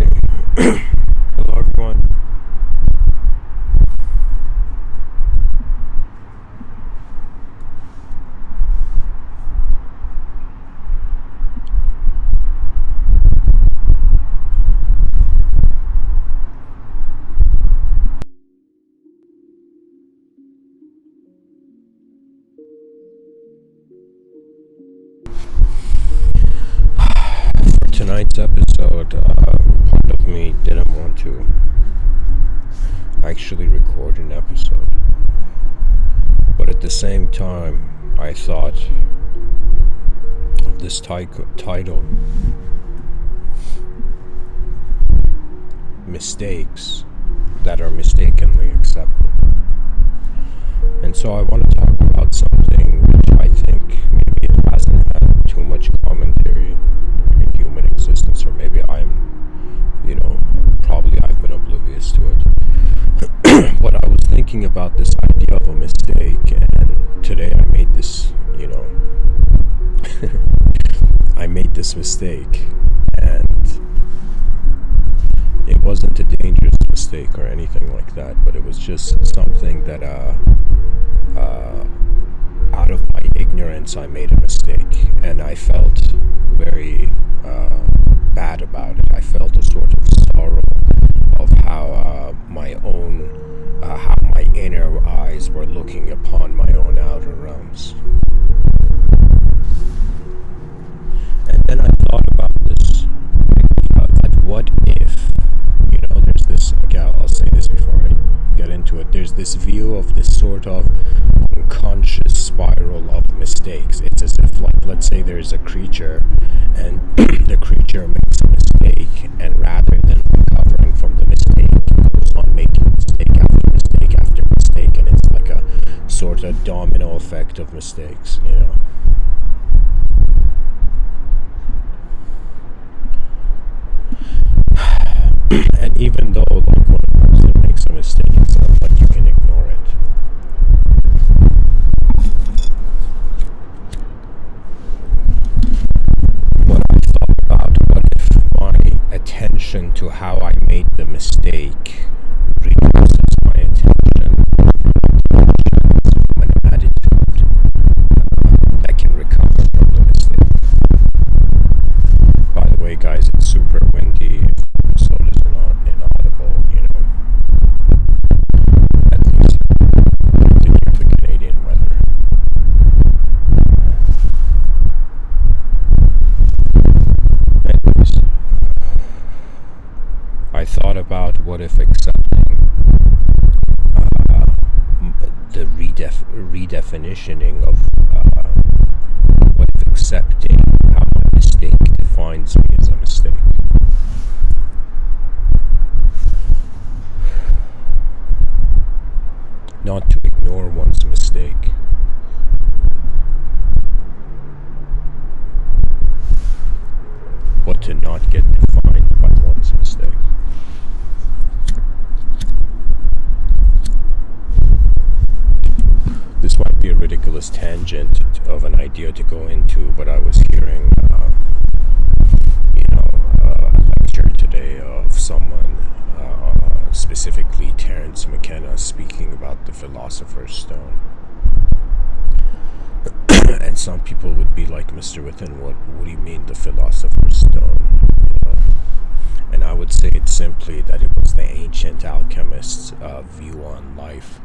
Hello everyone. For tonight's episode, part of me didn't want to actually record an episode, but at the same time I thought of this title, Mistakes that are mistakenly accepted. And so I want to talk about something which I think maybe it hasn't had too much commentary in human existence, or maybe probably I've been oblivious to it. But I was thinking about this idea of a mistake, and today I made this, I made this mistake, and it wasn't a dangerous mistake or anything like that, but it was just something that out of my ignorance I made a mistake, and I felt very bad about it. I felt a sort of sorrow of how how my inner eyes were looking upon my own outer realms. And then I thought about this idea that what if, there's this, okay, I'll say this before I get into it, there's this view of this sort of unconscious spiral of mistakes. It's as if, like, let's say there's a creature, and the creature makes a mistake, and rather than recovering from the mistake, it goes on making mistake after mistake after mistake, and it's like a sort of domino effect of mistakes, And even though, like, when a person makes a mistake, it's not like you can ignore it. What I thought about, what if my attention to how I made the mistake reduces my attention from an attitude that can recover from the mistake. By the way, guys, it's super windy. So it is not inaudible, at least in the Canadian weather. Anyways, I thought about what if accepting the redefinitioning of what if accepting how a mistake defines me as a mistake. Not to ignore one's mistake, but to not get defined by one's mistake. This might be a ridiculous tangent of an idea to go into, but I was hearing, a lecture today of someone, specifically Terence McKenna, speaking about the Philosopher's Stone. And some people would be like, Mr.Within, what do you mean the Philosopher's Stone? And I would say it's simply that it was the ancient alchemists' view on life.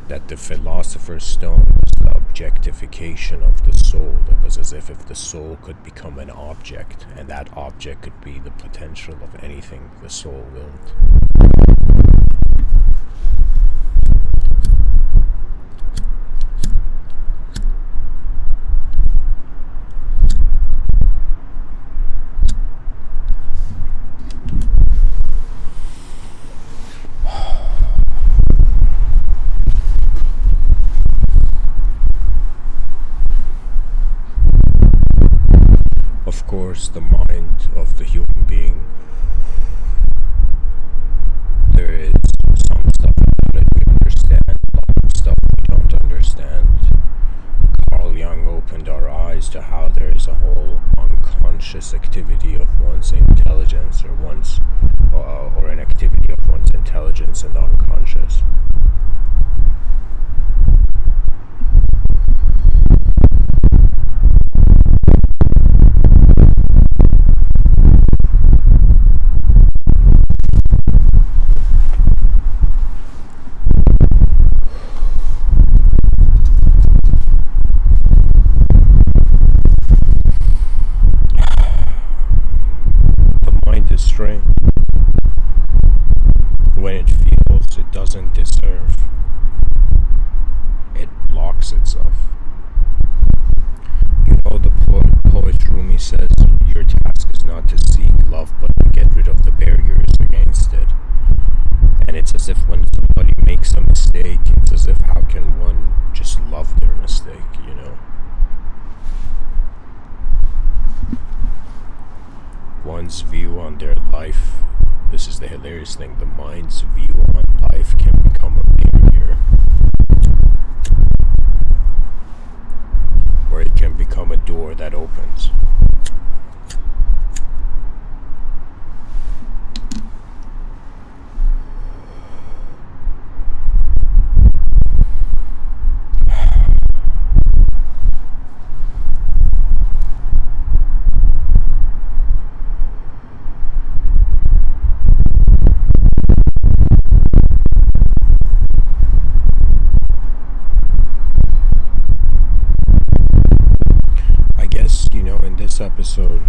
That the Philosopher's Stone was the objectification of the soul. It was as if the soul could become an object, and that object could be the potential of anything the soul willed. Of course, the mind of the human being, there is some stuff about it we understand, a lot of stuff we don't understand. Carl Jung opened our eyes to how there is a whole unconscious activity of one's intelligence doesn't deserve, it blocks itself. You know, the poet Rumi says, your task is not to seek love, but to get rid of the barriers against it. And it's as if when somebody makes a mistake, it's as if how can one just love their mistake, you know? One's view on their life, this is the hilarious thing, the mind's view on life can become a barrier, or it can become a door that opens. This episode,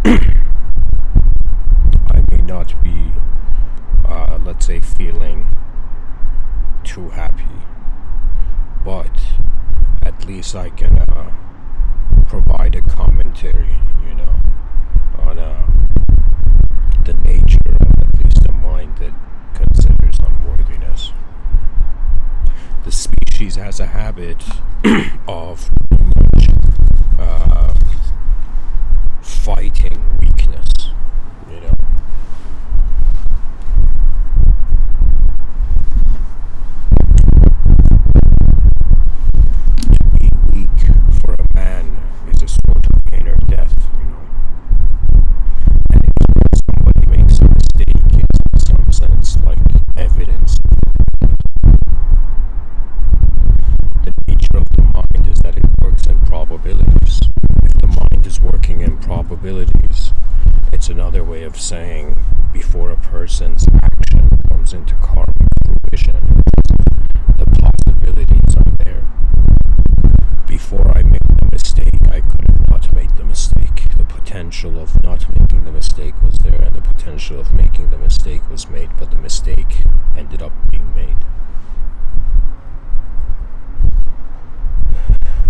I may not be, let's say, feeling too happy, but at least I can provide a commentary, you know, on the nature of at least a mind that considers unworthiness. The species has a habit of fighting weakness, you know. To be weak for a man is a sort of pain or death, you know. And if somebody makes a mistake, it's in some sense like evidence. The nature of the mind is that it works in probabilities. Is working in probabilities. It's another way of saying before a person's action comes into karmic fruition, the possibilities are there. Before I made the mistake, I could have not made the mistake. The potential of not making the mistake was there, and the potential of making the mistake was made, but the mistake ended up being made.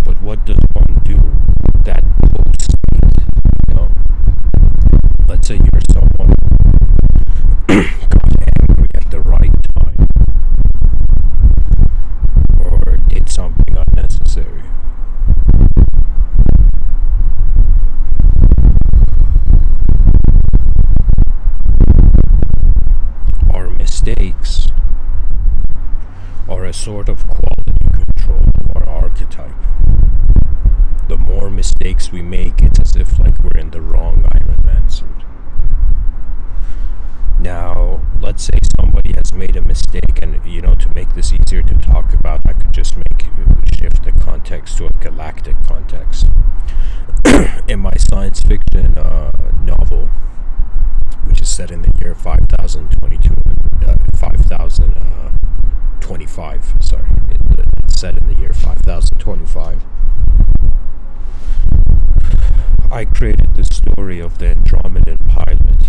But what does one do that post-state, you know? Let's say you're someone got angry at the right time, or did something unnecessary. Our mistakes are a sort of quality control of our archetype. The more mistakes we make, it's as if like we're in the wrong Iron Man suit. Now, let's say somebody has made a mistake, and you know, to make this easier to talk about, I could just shift the context to a galactic context. In my science fiction novel, which is set in the year 5025, sorry, it's set in the year 5025. I created the story of the Andromedan pilot,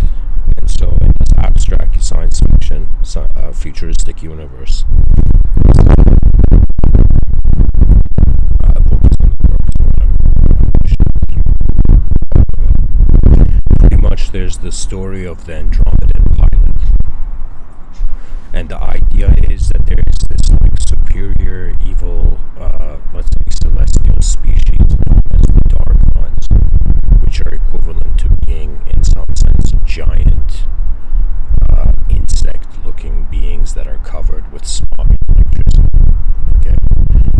and so in this abstract science fiction futuristic universe, pretty much there's the story of the Andromedan pilot, and the idea is that there is this like superior evil, let's say celestial species known as the Dark Ones, which are equivalent to being in some sense giant insect-looking beings that are covered with smog and electricity. Okay,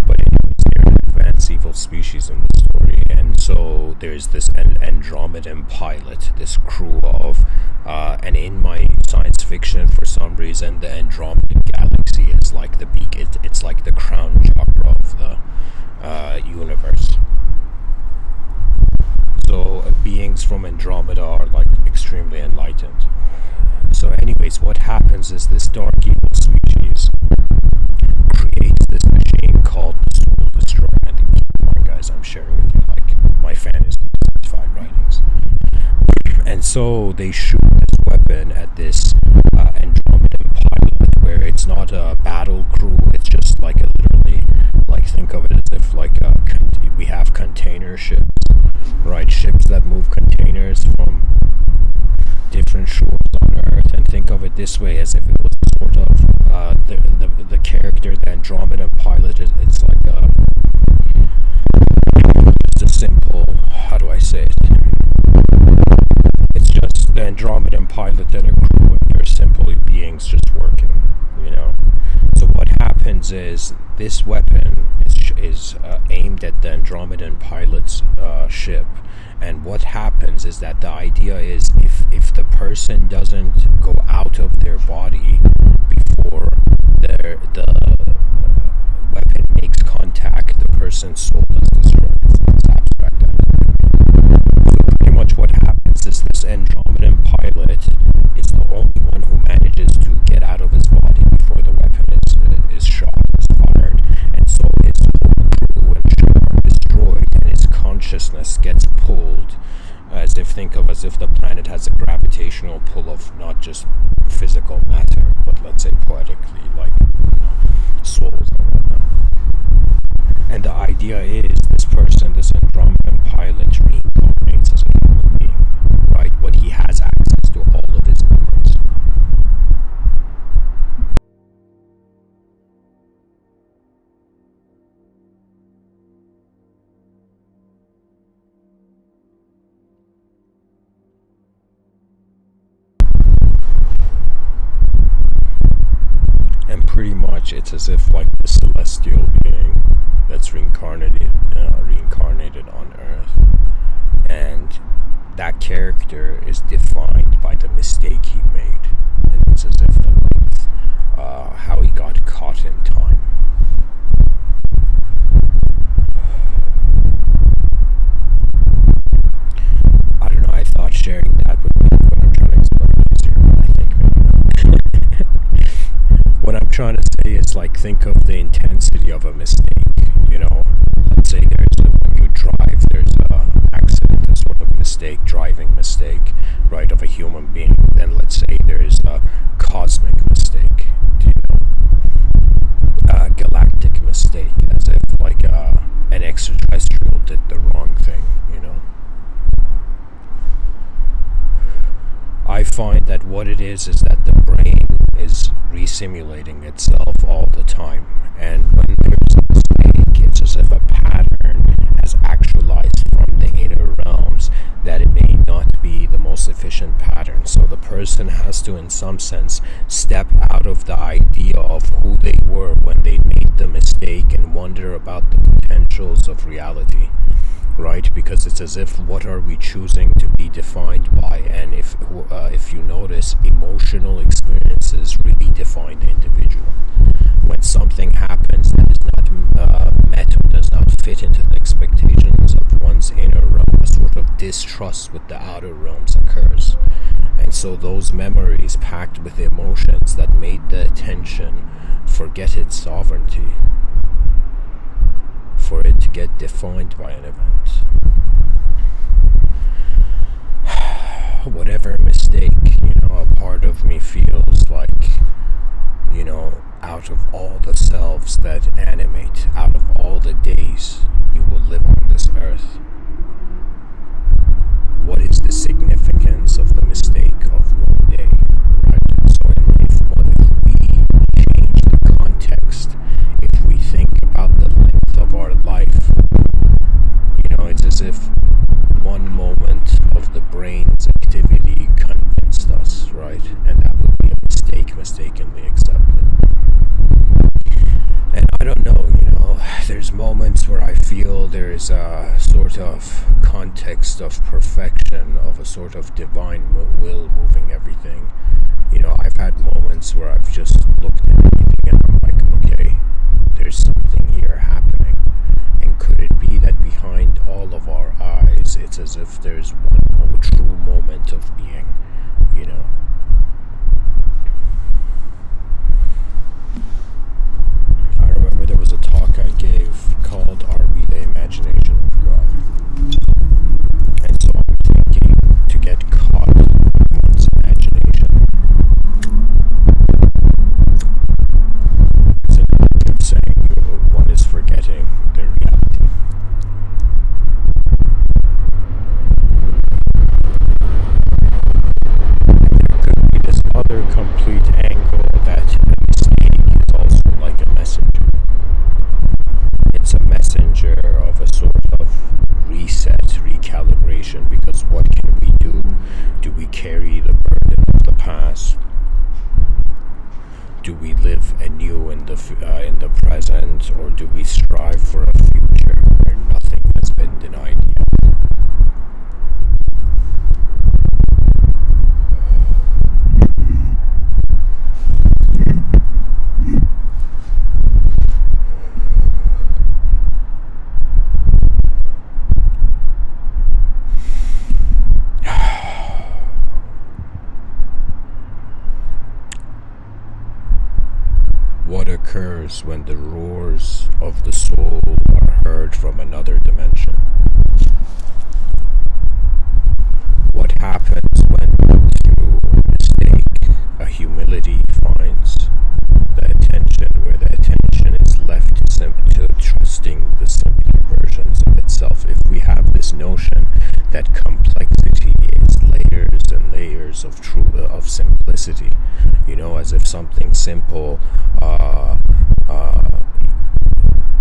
but anyways, they're an advanced evil species in the story, and so there's this Andromedan pilot, this crew of, and in my science fiction, for some reason, the Andromedan galaxy is like the peak. It's like the crown chakra of the universe. So beings from Andromeda are like extremely enlightened. So anyways, what happens is this dark evil species creates this machine called the Soul Destroyer. And keep in mind, guys, I'm sharing with you like my fantasy sci-fi writings. And so they shoot this weapon at this Andromedan pilot, where it's it's not a battle crew. It's just like a literally, like think of it as if like we have container ships, right? Ships that move containers from different shores on Earth, and think of it this way, as if it was sort of the character, the Andromedan pilot. It's like it's a simple, how do I say it? It's just the Andromedan pilot and a crew, and they're simply beings just working, you know. So what happens is this weapon is aimed at the Andromedan pilot's ship, and what happens is that the idea is if the person doesn't go out of their body before the weapon makes contact, the person's soul is destroyed. It's abstract. So pretty much what happens is this Andromedan pilot is the only one who manages to get out of his body before the weapon is shot, is fired, and so his whole crew and ship are destroyed, and his consciousness gets pulled, as if the planet has a gravitational pull of not just physical matter, but let's say poetically, like, you know, souls and whatnot. And the idea is this person, this Andromedan pilot, reincarnates as a human being, right? But he has access to all of his memories. And pretty much it's as if like the celestial being that's reincarnated on Earth, and that character is defined by the mistake he made, and it's as if how he got caught in time. I don't know, I thought sharing that would be what I'm trying to explain easier, but I think maybe not. What I'm trying to say is, like, think of the intensity of a mistake, you know. Let's say when you drive, there's a accident, a sort of mistake, driving mistake, right, of a human being. Then let's say there's a cosmic mistake, you know, a galactic mistake, as if like an extraterrestrial did the wrong thing, you know. I find that what it is that the brain is resimulating itself all the time, and when there's a mistake, it's as if a pattern has actualized from the inner realms that it may not be the most efficient pattern. So the person has to, in some sense, step out of the idea of who they were when they made the mistake and wonder about the potentials of reality. Right, because it's as if, what are we choosing to be defined by? And if you notice, emotional experiences really define the individual. When something happens that is not met or does not fit into the expectations of one's inner realm, a sort of distrust with the outer realms occurs. And so those memories packed with emotions that made the attention forget its sovereignty, for it to get defined by an event. Whatever mistake, you know, a part of me feels like, you know, out of all the selves that animate, out of all the days you will live on this earth, what is the significance of the mistake of one day? Right? So if we change the context, if we think about the length of our life, you know, it's as if one moment of the brain's activity convinced us, right? And that would be a mistake, mistakenly accepted. And I don't know, you know, there's moments where I feel there's a sort of context of perfection, of a sort of divine will moving everything. You know, I've had moments where I've just looked at everything and I'm like, okay, there's something here happening. And could it be that behind all of our eyes, it's as if there's one true moment of being, you know? I remember there was a talk I gave called "Are We the Imagination of God?" And so I'm thinking, to get caught in one's imagination, in the present, or do we strive for a future where nothing has been denied yet? What occurs when the roars of the soul are heard from another dimension? What happens when, through a mistake, a humility finds the attention, where the attention is left to trusting the simpler versions of itself? If we have this notion that complexity is layers and layers of of simplicity, as if something simple,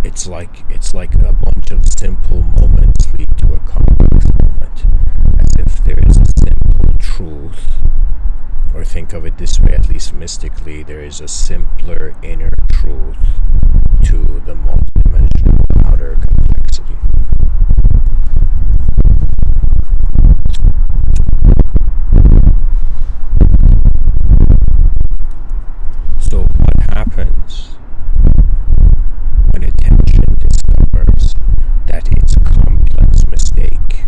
it's like a bunch of simple moments lead to a complex moment, as if there is a simple truth, or think of it this way, at least mystically, there is a simpler inner truth to the multidimensional outer complexity. So what happens when attention discovers that its complex mistake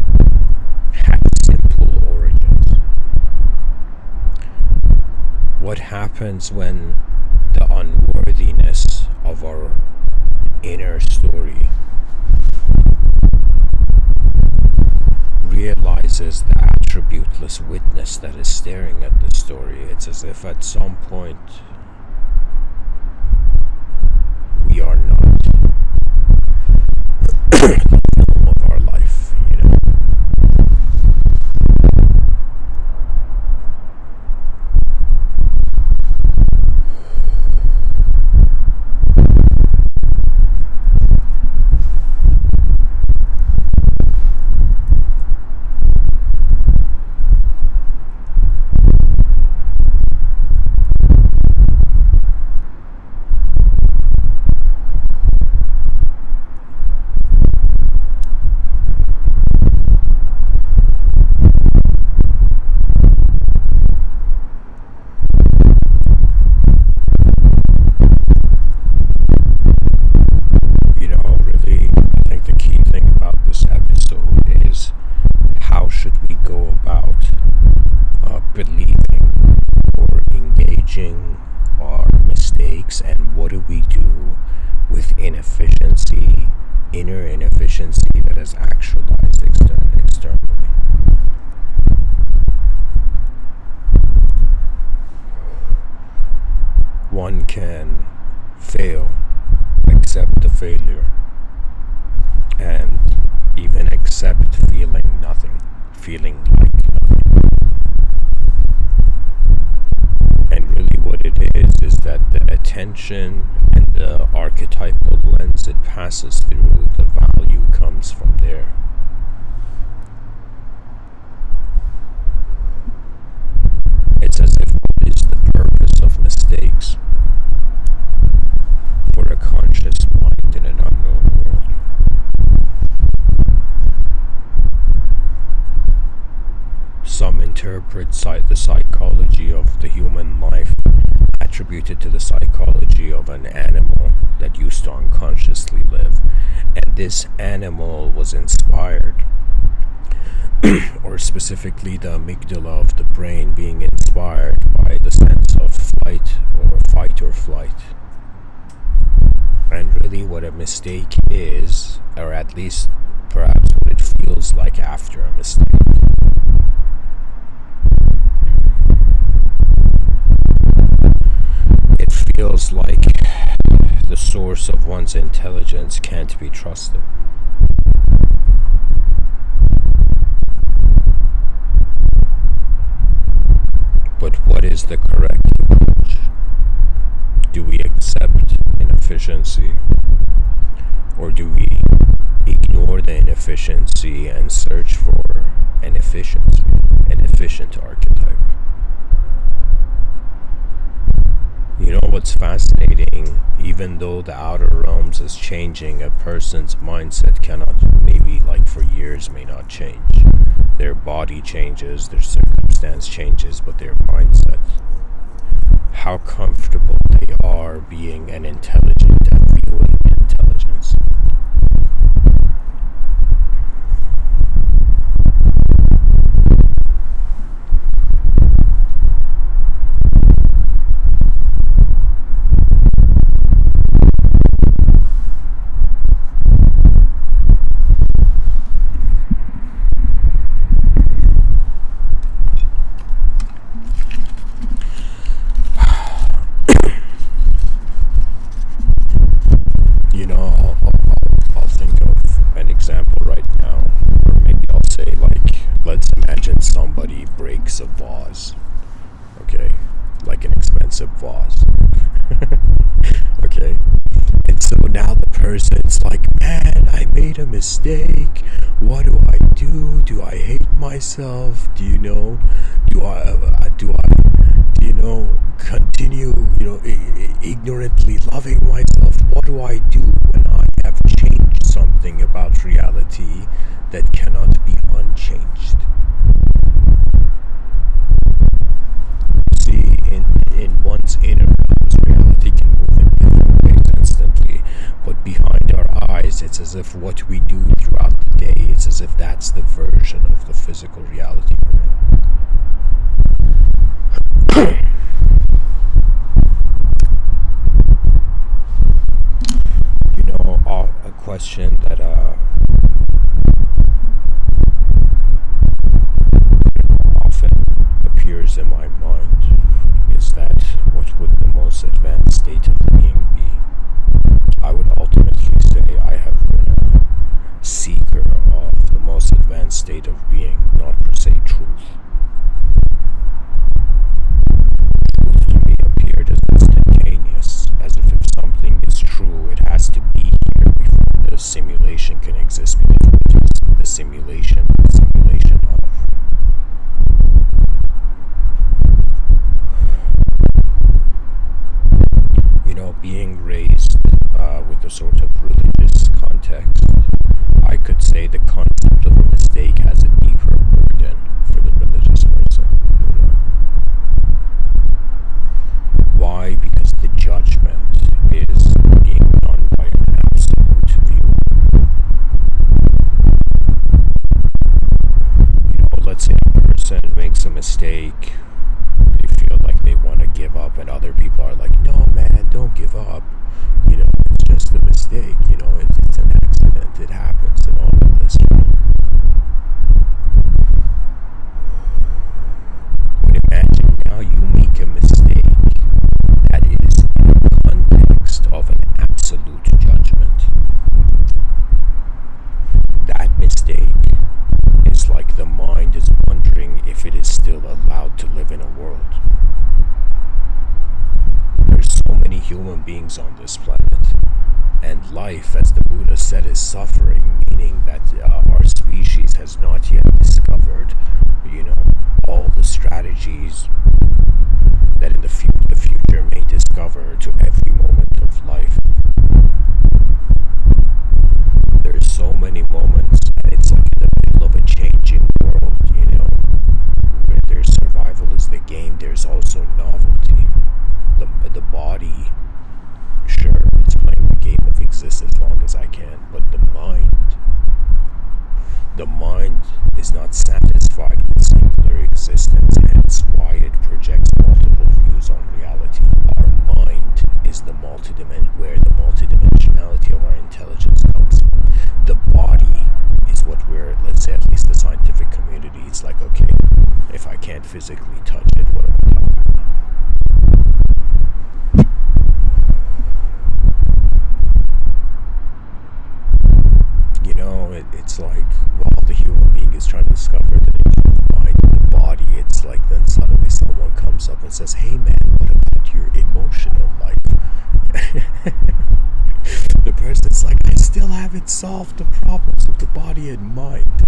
had simple origins? What happens when the unworthiness of our inner story realizes the attributeless witness that is staring at the story? It's as if at some point we are not the film of our life, Really, I think the key thing about this episode is how should we go about believing or engaging our mistakes, and what do we do with inefficiency, inner inefficiency that is actualized externally. One can fail, accept the failure, and even accept feeling nothing, feeling like nothing. And really what it is that the attention and the archetypal lens it passes through, the value comes from there. It's as if what is the purpose of mistakes for a conscious mind in an unknown world? Some interpret the psychology of the human life attributed to the psychology of an animal that used to unconsciously live, and this animal was inspired or specifically the amygdala of the brain being inspired by the sense of flight or fight or flight. And really what a mistake is, or at least perhaps what it feels like after a mistake, it feels like the source of one's intelligence can't be trusted. But what is the correct approach? Do we accept inefficiency, or do we ignore the inefficiency and search for an efficient archetype? what's fascinating, even though the outer realms is changing, a person's mindset cannot, maybe like for years, may not change. Their body changes, their circumstance changes, but their mindset, how comfortable they are being an intelligent and viewing intelligence. I'll think of an example right now, or maybe I'll say, like, let's imagine somebody breaks a vase, okay, like an expensive vase, okay, and so now the person's like, man, I made a mistake. What do I do? Do I hate myself? Do you know? Do I? Continue? Ignorantly loving myself. What do I do when I have changed something about reality that cannot be unchanged? See, in one's inner reality can move in different ways instantly, but behind our eyes, it's as if what we do throughout the day, it's as if that's the version of the physical reality. A question that often appears in my mind is that what would the most advanced state of being be? I would ultimately say I have been a seeker of the most advanced state of being, not per se truth. Truth to me appeared as instantaneous, as if something is true, it has to be here before the simulation can exist, because what is the simulation of? Being raised with a sort of religious context, I could say the concept of a mistake has a deeper burden for the religious person. Why? Because the judgment is being done by an absolute view. Let's say a person makes a mistake, they feel like they want to give up, and other people are like, no man, don't give up, it's just a mistake, it's an accident, it happens, and all of this. But imagine now you make a mistake that is in the context of an absolute judgment. That mistake is like the mind is wondering if it is still allowed to live in a world. There's so many human beings on this planet, and life, as the Buddha said, is suffering, meaning that our species has not yet discovered, all the strategies that in the future may discover to every moment of life. There's so many moments, and it's like in the middle of a changing world, where there's survival is the game, there's also novelty. The body, sure, it's playing the game of exist as long as I can, but the mind is not satisfied with singular existence, hence why it projects multiple views on reality. Our mind is where the multidimensionality of our intelligence comes from. The body is what we're, let's say, at least the scientific community, it's like, okay, if I can't physically touch it, what am I talking about? It's like, while the human being is trying to discover the nature of the mind and the body, it's like then suddenly someone comes up and says, hey man, what about your emotional life? The person's like, I still haven't solved the problems of the body and mind.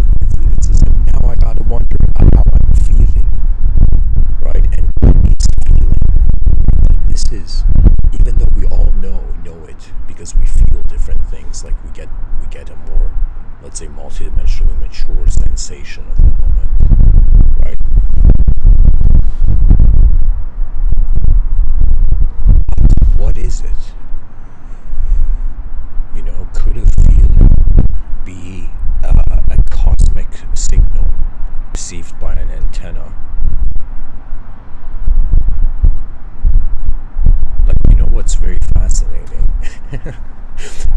It's as if now I gotta wonder about how I'm feeling, right? And what is feeling? Like, this is because we feel different things. Like we get a more, let's say, multidimensionally mature sensation of the moment, right? What is it? Could a feeling be a cosmic signal received by an antenna? Like, what's very fascinating?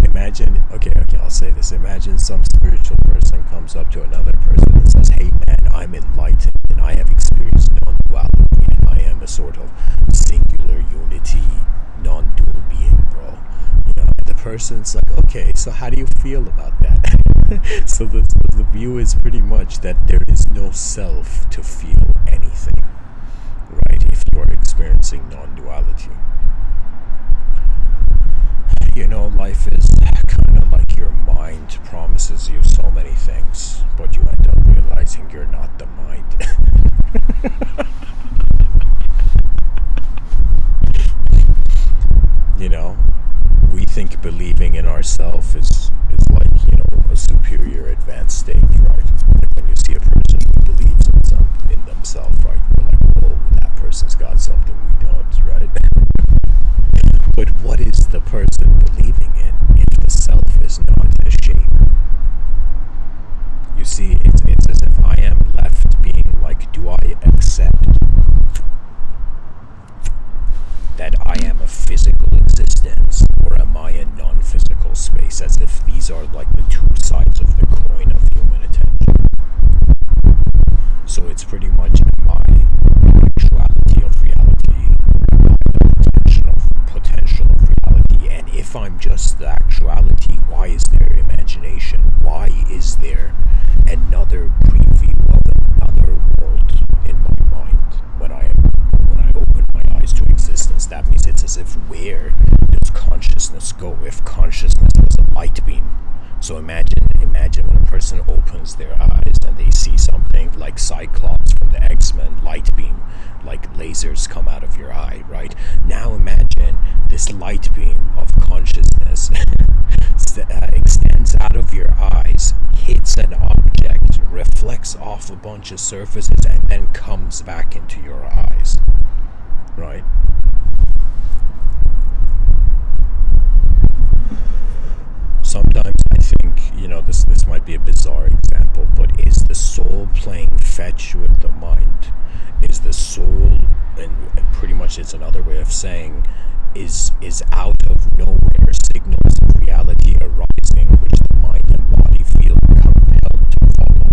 Imagine, okay, I'll say this. Imagine some spiritual person comes up to another person and says, hey man, I'm enlightened and I have experienced non-duality and I am a sort of singular unity, non-dual being, bro. The person's like, okay, so how do you feel about that? So the view is pretty much that there is no self to feel anything, right? If you're experiencing non-duality. Life is kind of like your mind promises you so many things, but you end up realizing you're not the mind. We think believing in ourselves is like, a superior advanced state, right? Like when you see a person who believes in themselves, right? We're like, oh, that person's got something we don't, right? But what is the person believing in if the self is not a shape? You see, it's as if I am left being like, do I accept that I am a physical existence, or am I a non-physical space? As if these are like the two sides of the coin of human attention. So it's pretty much, am I the actuality of reality, or am I the potential of reality? And if I'm just the actuality, why is there imagination? Why is there another preview of another world in my mind when I open my eyes to existence? That means it's as if, where does consciousness go? If consciousness was a light beam, so imagine when a person opens their eyes and they see something like Cyclops from the X-Men, light beam, like lasers come out of your eye, right? Now imagine this light beam of consciousness extends out of your eyes, hits an object, reflects off a bunch of surfaces, and then comes back into your eyes, right? Sometimes I think, this might be a bizarre example, but is the soul playing fetch with the mind? Is the soul, and pretty much it's another way of saying, is out of nowhere signals of reality arising, which the mind and body feel compelled to follow?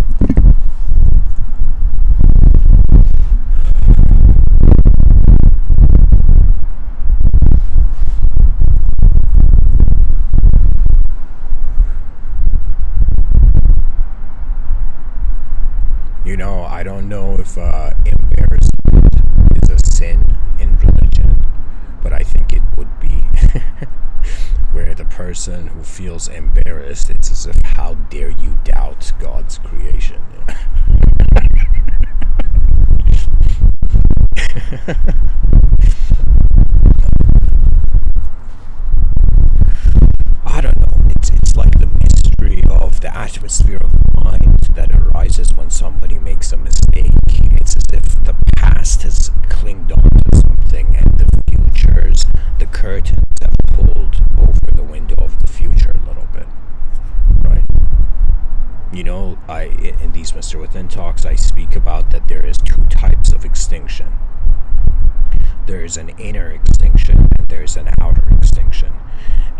I don't know if embarrassment is a sin in religion, but I think it would be where the person who feels embarrassed, it's as if, how dare you doubt God's creation? I don't know, it's like the mystery of the atmosphere of mind that arises when somebody makes a mistake. It's as if the past has clinged on to something and the curtains have pulled over the window of the future a little bit, right? In these Mr. Within talks, I speak about that there is two types of extinction. There is an inner extinction and there's an outer extinction.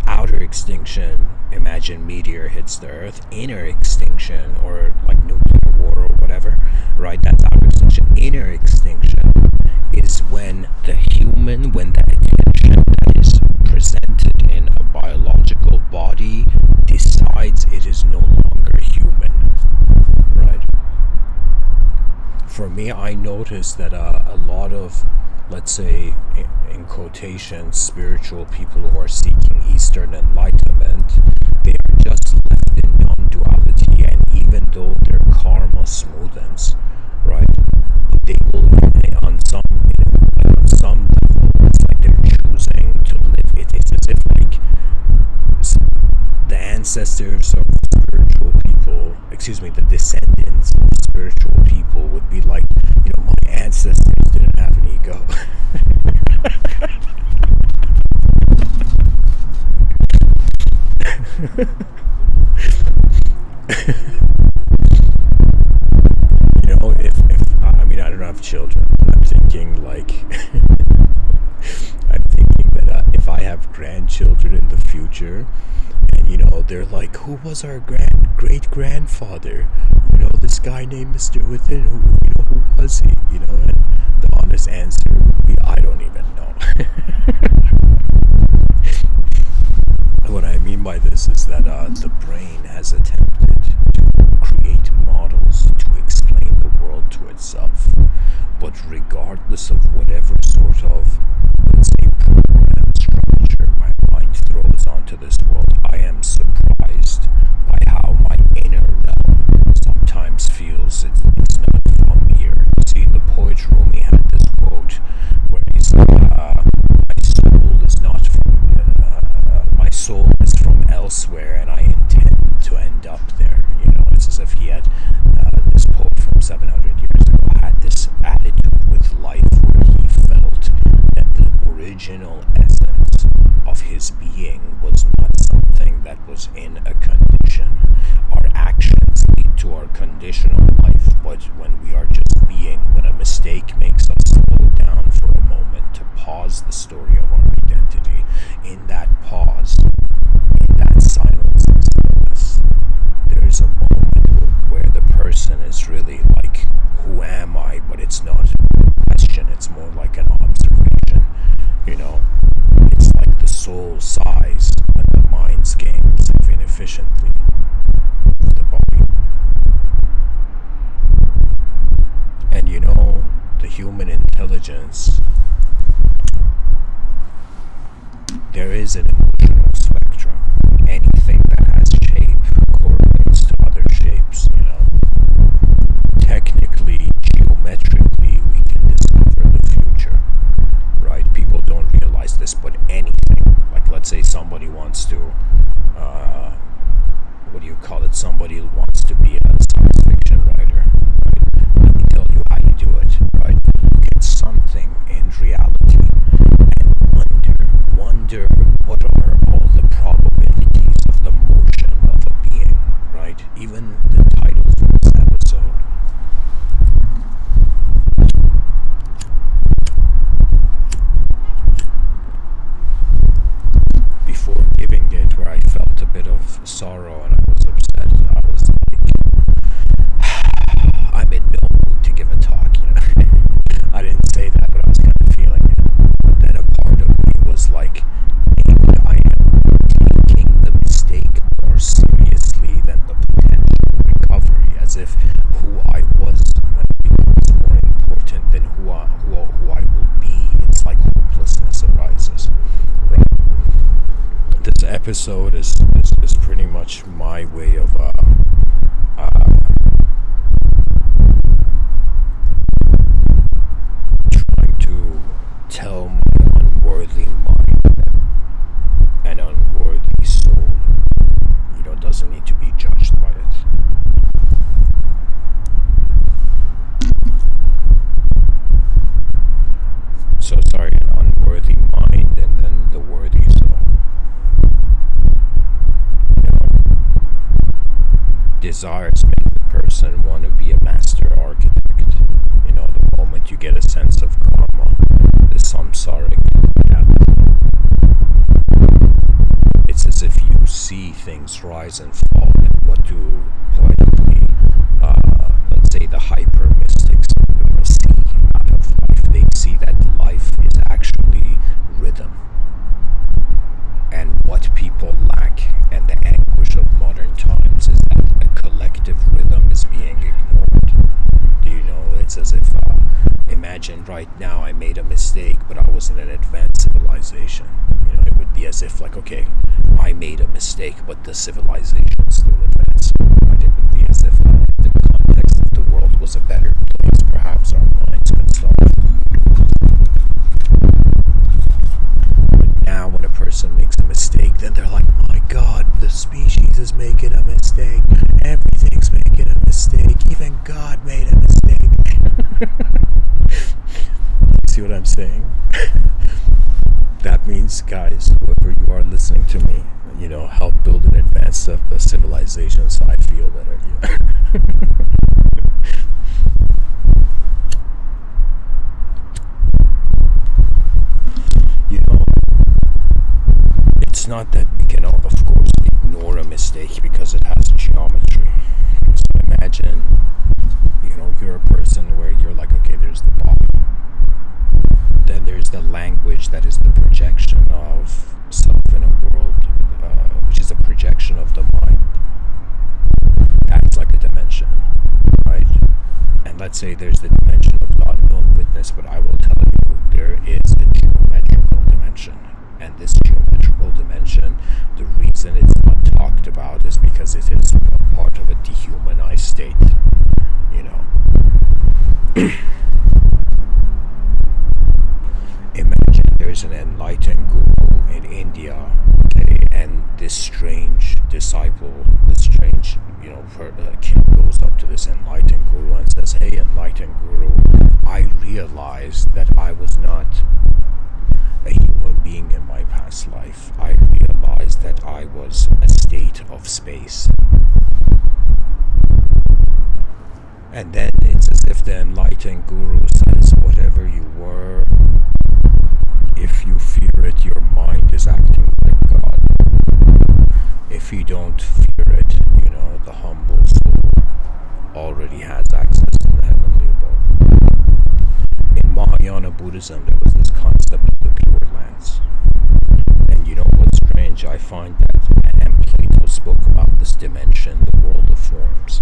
Outer extinction, imagine meteor hits the earth. Inner extinction, or like nuclear war or whatever, right? That's outer extinction. Inner extinction is when the attention that is presented in a biological body decides it is no longer human, right? For me, I noticed that a lot of, let's say, in quotation, spiritual people who are seeking Eastern enlightenment, they are just left in non-duality, and even though their karma smoothens, right, they will, on some level, it's like they're choosing to live. It's as if, like, ancestors of spiritual people, excuse me, the descendants of spiritual people would be like, my ancestors didn't have an ego. if I don't have children, I'm thinking like, I'm thinking that if I have grandchildren in the future, and they're like, who was our great grandfather? This guy named Mr.Within. Who was he? And the honest answer would be, I don't even know. What I mean by this is that the brain has attempted to create models to explain the world to itself, but regardless of whatever sort of, let's say, program structure my mind throws onto this world, I am surprised by how my inner realm sometimes feels it's not from here. See, the poet Rumi had this quote where he said, my soul is from elsewhere, and I intend to end up there. It's as if he had, this poet from 700 years ago had this attitude with life where he felt that the original essence of his being was not something that was in a condition. Our actions lead to our conditional life, but when we are just being, when a mistake makes us slow down for a moment to pause the story of our identity, in that pause, in that silence and stillness, there's a moment where the person is really like, who am I? But it's not a question, it's more like an observation. It's like the soul sighs when the mind's games of inefficiently with the body. And the human intelligence, there is an emotional spectrum. Anything that has shape correlates to other shapes, Technically, geometrically, we can discover the future, right? People don't realize this, but anything, like let's say somebody wants to, somebody wants to be a science fiction writer, right? Let me tell you how you do it, right? Look at something in reality and wonder what are all the probabilities of the motion of a being, right? Even the title for this episode. Before giving it, where I felt a bit of sorrow and I was upset, and I was like, I'm in no mood to give a talk, I didn't say that, but I was kind of feeling it. But then a part of me was like, maybe I am taking the mistake more seriously than the potential recovery, as if who I was when it becomes more important than who I will be. It's like hopelessness arises, right? This episode is pretty much my way of trying to tell my unworthy mind and unworthy soul, doesn't need to be judged by it. So sorry, an unworthy mind and then the worthy soul. Desires make the person want to be a master architect. The moment you get a sense of karma, the samsaric reality, it's as if you see things rise and fall. And what do poetically, let's say, the hyper mystics see out of life? They see that life is actually rhythm. And what people lack, and the anguish of modern times, is that a collective rhythm is being ignored. It's as if, imagine right now I made a mistake, but I was in an advanced civilization. It would be as if, like, okay, I made a mistake, but the civilization still advanced. But it would be as if the context of the world was a better place. Perhaps our minds could start. But now when a person makes a mistake, then they're like, my God, the species is making a mistake. Everything's making a mistake. Even God made a mistake. See what I'm saying? That means, guys, whoever you are listening to me, help build an advanced civilization so I feel better. It's not that we can, of course, ignore a mistake because it has geometry. So imagine, you're a person where you're like, okay, there's the body. Then there's the language that is the projection of self in a world, which is a projection of the mind. Acts like a dimension, right? And let's say there's the dimension of the unknown witness, but I will tell you there is a geometrical dimension. And this geometrical dimension, the reason it's not talked about is because it is a part of a dehumanized state, Imagine there's an enlightened guru in India, okay, and this strange disciple, this strange, kid goes up to this enlightened guru and says, "Hey, enlightened guru, I realized that I was not a human being in my past life. I realized that I was a state of space." And then it's as if the enlightened guru says, whatever you were, if you fear it, your mind is acting like God. If you don't fear it, the humble soul already has access to the heavenly abode. In Mahayana Buddhism, there was this concept of the Pure Lands. And what's strange? I find that, and Plato spoke about this dimension, the world of forms.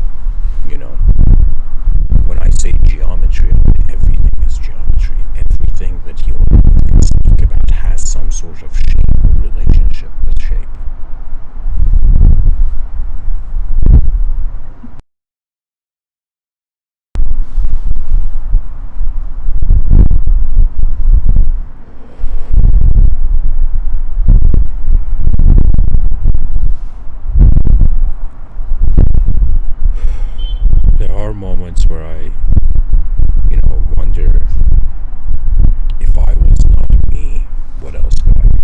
When I say geometry, everything is geometry. Everything that human beings can speak about has some sort of shape or relationship with shape. There are moments where I, wonder if I was not me, what else could I be?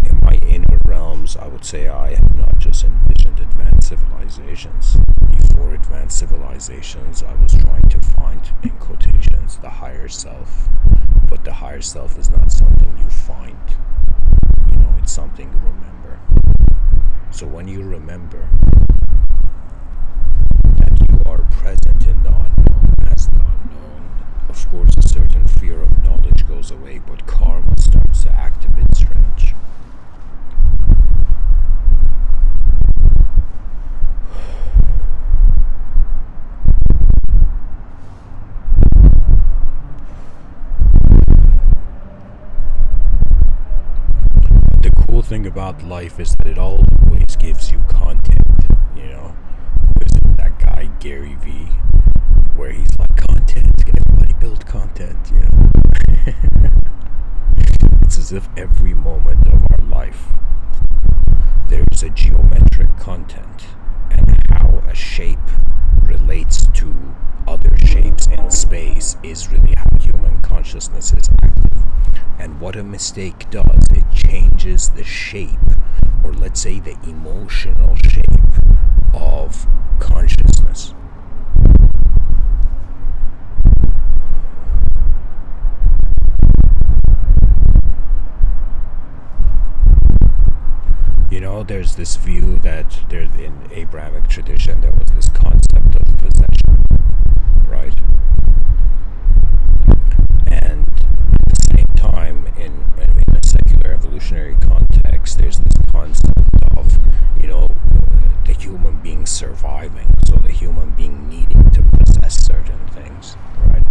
In my inner realms, I would say I have not just envisioned advanced civilizations. Before advanced civilizations, I was trying to find, in quotations, the higher self. But the higher self is not something you find. It's something you remember. So when you remember that you are present in the unknown as the unknown, of course a certain fear of knowledge goes away, but karma starts to act a bit strange. The cool thing about life is that it always gives you content, Who is that guy, Gary V, where he's like, content, everybody build content, It's as if every moment of our life there's a geometric content, and how a shape relates to other shapes in space is really how human consciousness is active. And what a mistake does, it changes the shape, or let's say the emotional shape of consciousness. There's this view that in Abrahamic tradition there was this concept of possession, right? And at the same time, in a secular evolutionary context, there's this concept of, the human being surviving, so the human being needing to possess certain things, right?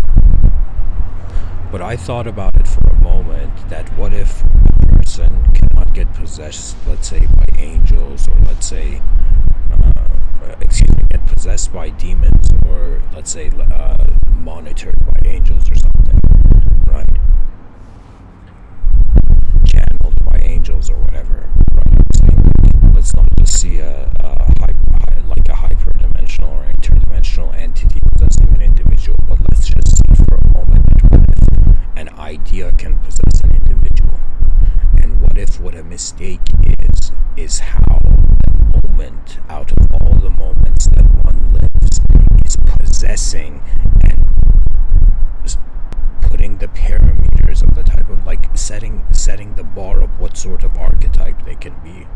But I thought about it for a moment, that what if a person cannot get possessed, let's say, by angels, or let's say, get possessed by demons, or let's say, monitored by angels or something, right? Channeled by angels or whatever, right? is how the moment out of all the moments that one lives is possessing and putting the parameters of the type of, like, setting the bar of what sort of archetype they can be.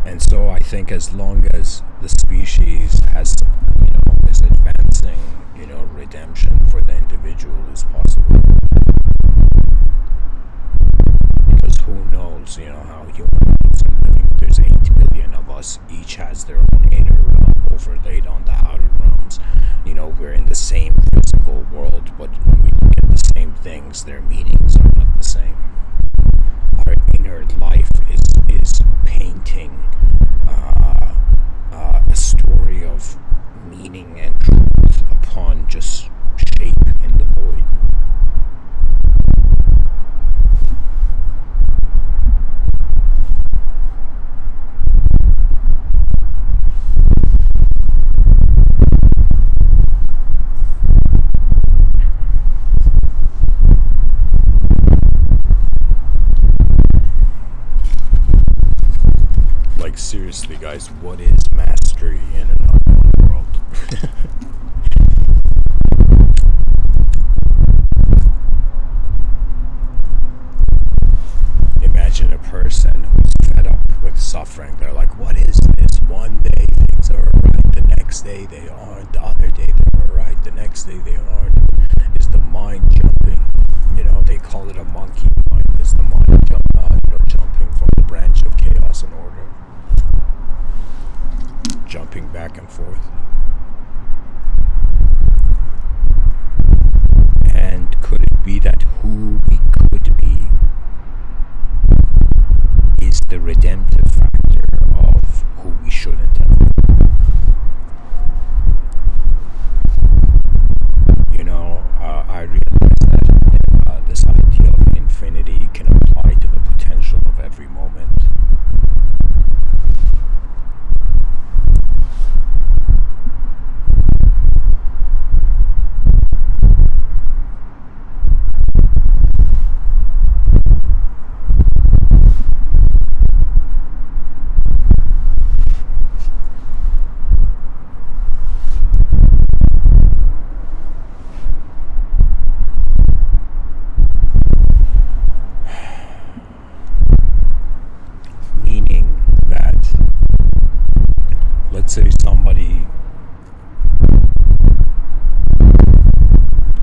And so I think as long as the species has, is advancing, redemption for the individual is possible. Because who knows, how human beings are living. There's 8 billion of us, each has their own inner realm overlaid on the outer realms. We're in the same physical world, but when we look at the same things, their meanings are not the same. Our inner life is painting a story of meaning and truth upon just shape in the void. Like, seriously, guys, what is mastery in an unknown world? Imagine a person who's fed up with suffering. They're like, what is this? One day things are right, the next day they aren't, the other day they were right, the next day they aren't. Is the mind jumping? They call it a monkey mind. Is the mind jumping from the branch of chaos and order? Jumping back and forth. And could it be that who we could be is the redemptive factor of who we shouldn't have been? I realize that this idea of infinity can apply to the potential of every moment.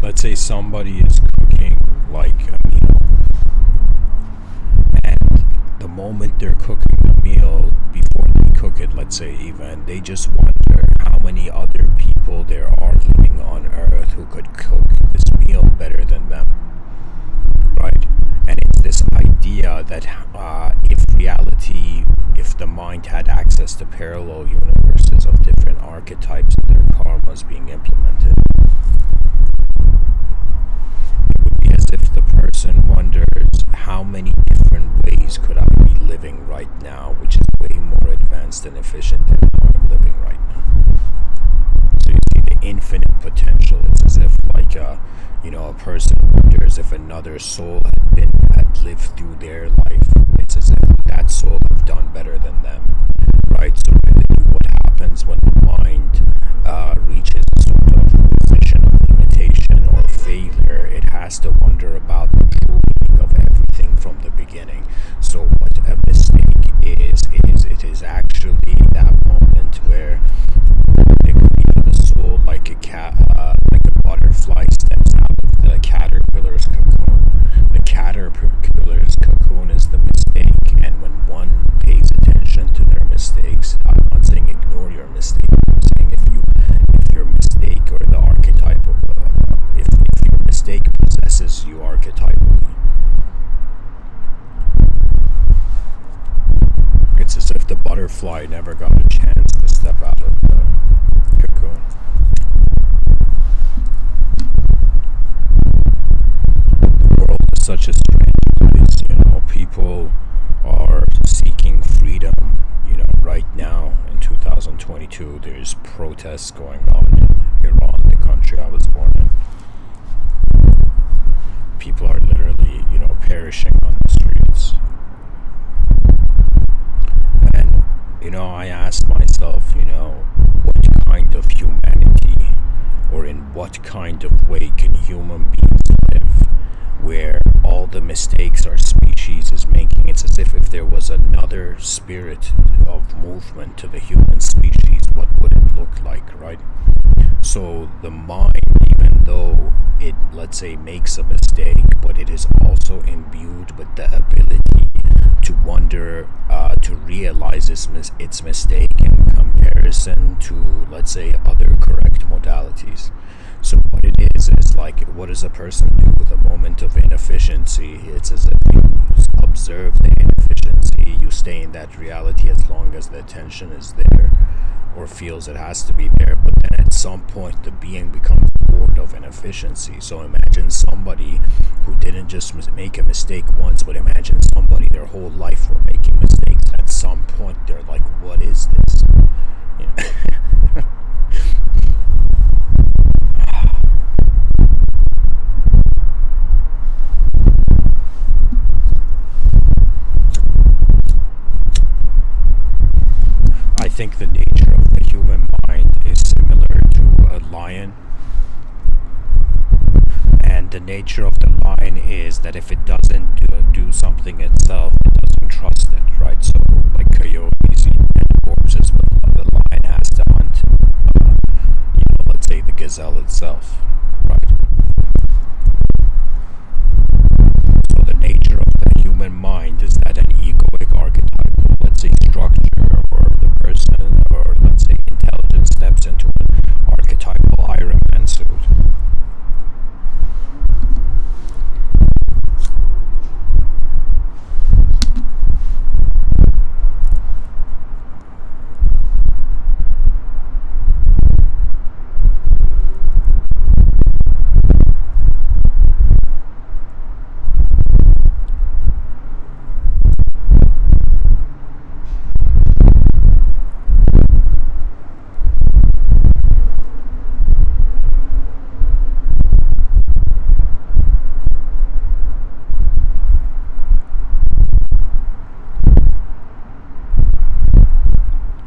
Let's say somebody is cooking like a meal, and the moment they're cooking the meal, before they cook it, let's say even, they just wonder how many other people there are living on earth who could cook this meal better than them, right? And it's this idea that if the mind had access to parallel universes of different archetypes and their karmas being implemented, it would be as if the person wonders, how many different ways could I be living right now, which is way more advanced and efficient than how I'm living right now. So you see the infinite potential. It's as if a person wonders if another soul had lived through their life. It's as if that soul have done better than them, right? So really, what happens when the mind reaches a sort of position of limitation or failure? It has to wonder about the true meaning of everything from the beginning. So what a mistake it is actually that moment where the soul, like a butterfly, steps out of the caterpillar's cocoon. The caterpillar's cocoon is the mistake, and when one pays attention to their mistakes, I'm not saying ignore your mistake, I'm saying if your mistake or the archetype of if your mistake possesses you archetypally, it's as if the butterfly never got a chance to step out of the cocoon. The world is such a strange place, people are seeking freedom. Right now in 2022, there's protests going on in Iran, the country I was born in. People are literally, perishing yourself, what kind of humanity, or in what kind of way can human beings live where all the mistakes our species is making? It's as if there was another spirit of movement to the human species, what would it look like, right? So the mind, even though it, let's say, makes a mistake, but it is also imbued with the ability to wonder, to realize its mistake in comparison to, let's say, other correct modalities. So what it is like, what does a person do with a moment of inefficiency? It's as if you observe the inefficiency, you stay in that reality as long as the attention is there, or feels it has to be there, but then at some point the being becomes bored of inefficiency. So imagine somebody who didn't just make a mistake once, but imagine somebody their whole life were making mistakes, and at some point they're like, what is this? I think the nature of the human mind is similar to a lion. And the nature of the lion is that if it doesn't do something itself, it doesn't trust it, right? So, like coyotes eat dead corpses, but the lion has to hunt, let's say the gazelle itself, right? So the nature of the human mind is that an egoic archetypal, let's say, structure, or the person, or let's say intelligence, steps into an archetypal Iron Man suit.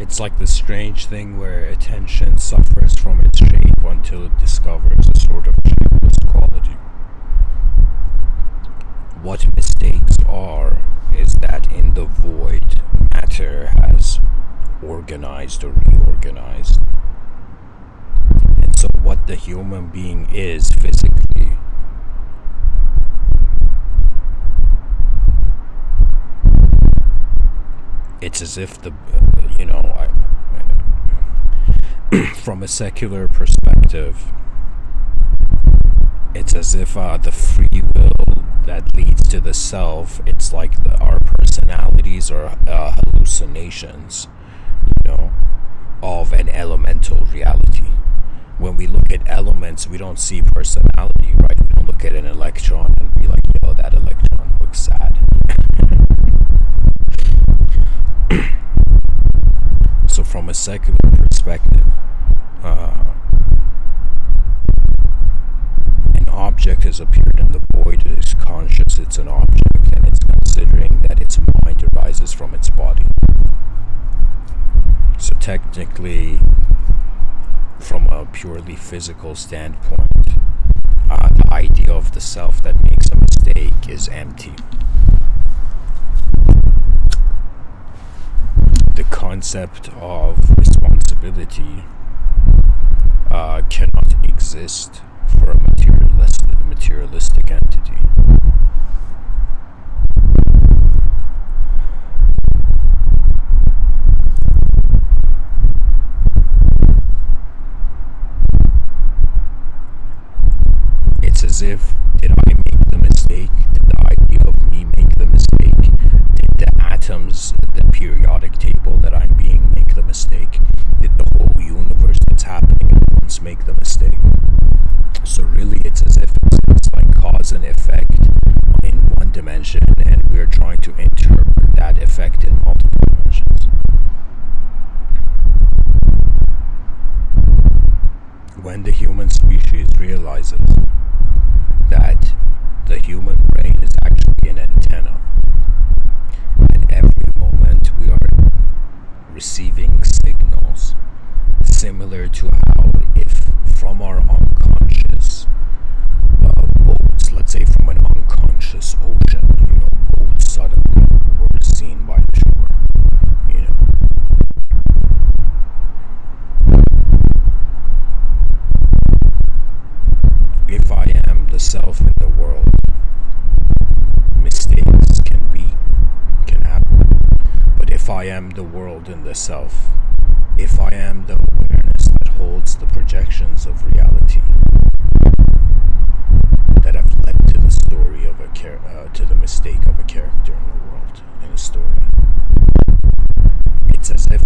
It's like the strange thing where attention suffers from its shape until it discovers a sort of shapeless quality. What mistakes are is that in the void, matter has organized or reorganized. And so what the human being is physically it's as if from a secular perspective, it's as if the free will that leads to the self, it's like our personalities are hallucinations, of an elemental reality. When we look at elements, we don't see personality, right? We don't look at an electron and be like, that electron looks sad. So from a secular perspective, an object has appeared in the void, it is conscious, it's an object, and it's considering that its mind arises from its body. So technically, from a purely physical standpoint, the idea of the self that makes a mistake is empty. The concept of responsibility cannot exist for a materialistic entity. It's as if, did I make the mistake? Did the idea of me make the mistake? Did the atoms, the periodic table that I'm being, make the mistake? Did the whole universe that's happening at once make the mistake? So really it's as if it's like cause and effect in one dimension, and we're trying to interpret that effect in multiple dimensions. When the human species realizes that the human brain is actually an antenna, and every moment we are receiving signals self in the world, mistakes can happen. But if I am the world in the self, if I am the awareness that holds the projections of reality that have led to the story of to the mistake of a character in the world, in a story, it's as if,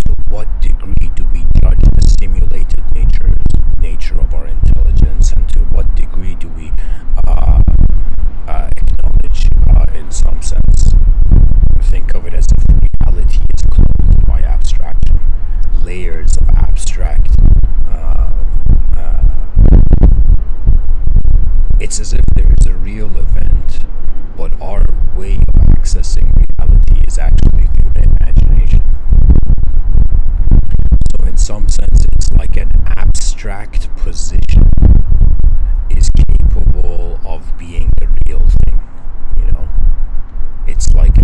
to what degree do we judge the simulated nature of our intelligence, and to what degree do we acknowledge, in some sense, think of it as if reality is clothed by abstraction, layers of abstract. It's as if there is a real event, but our way of accessing reality is actually through the imagination. So in some sense, it's like an abstract position is capable of being the real thing, you know? It's like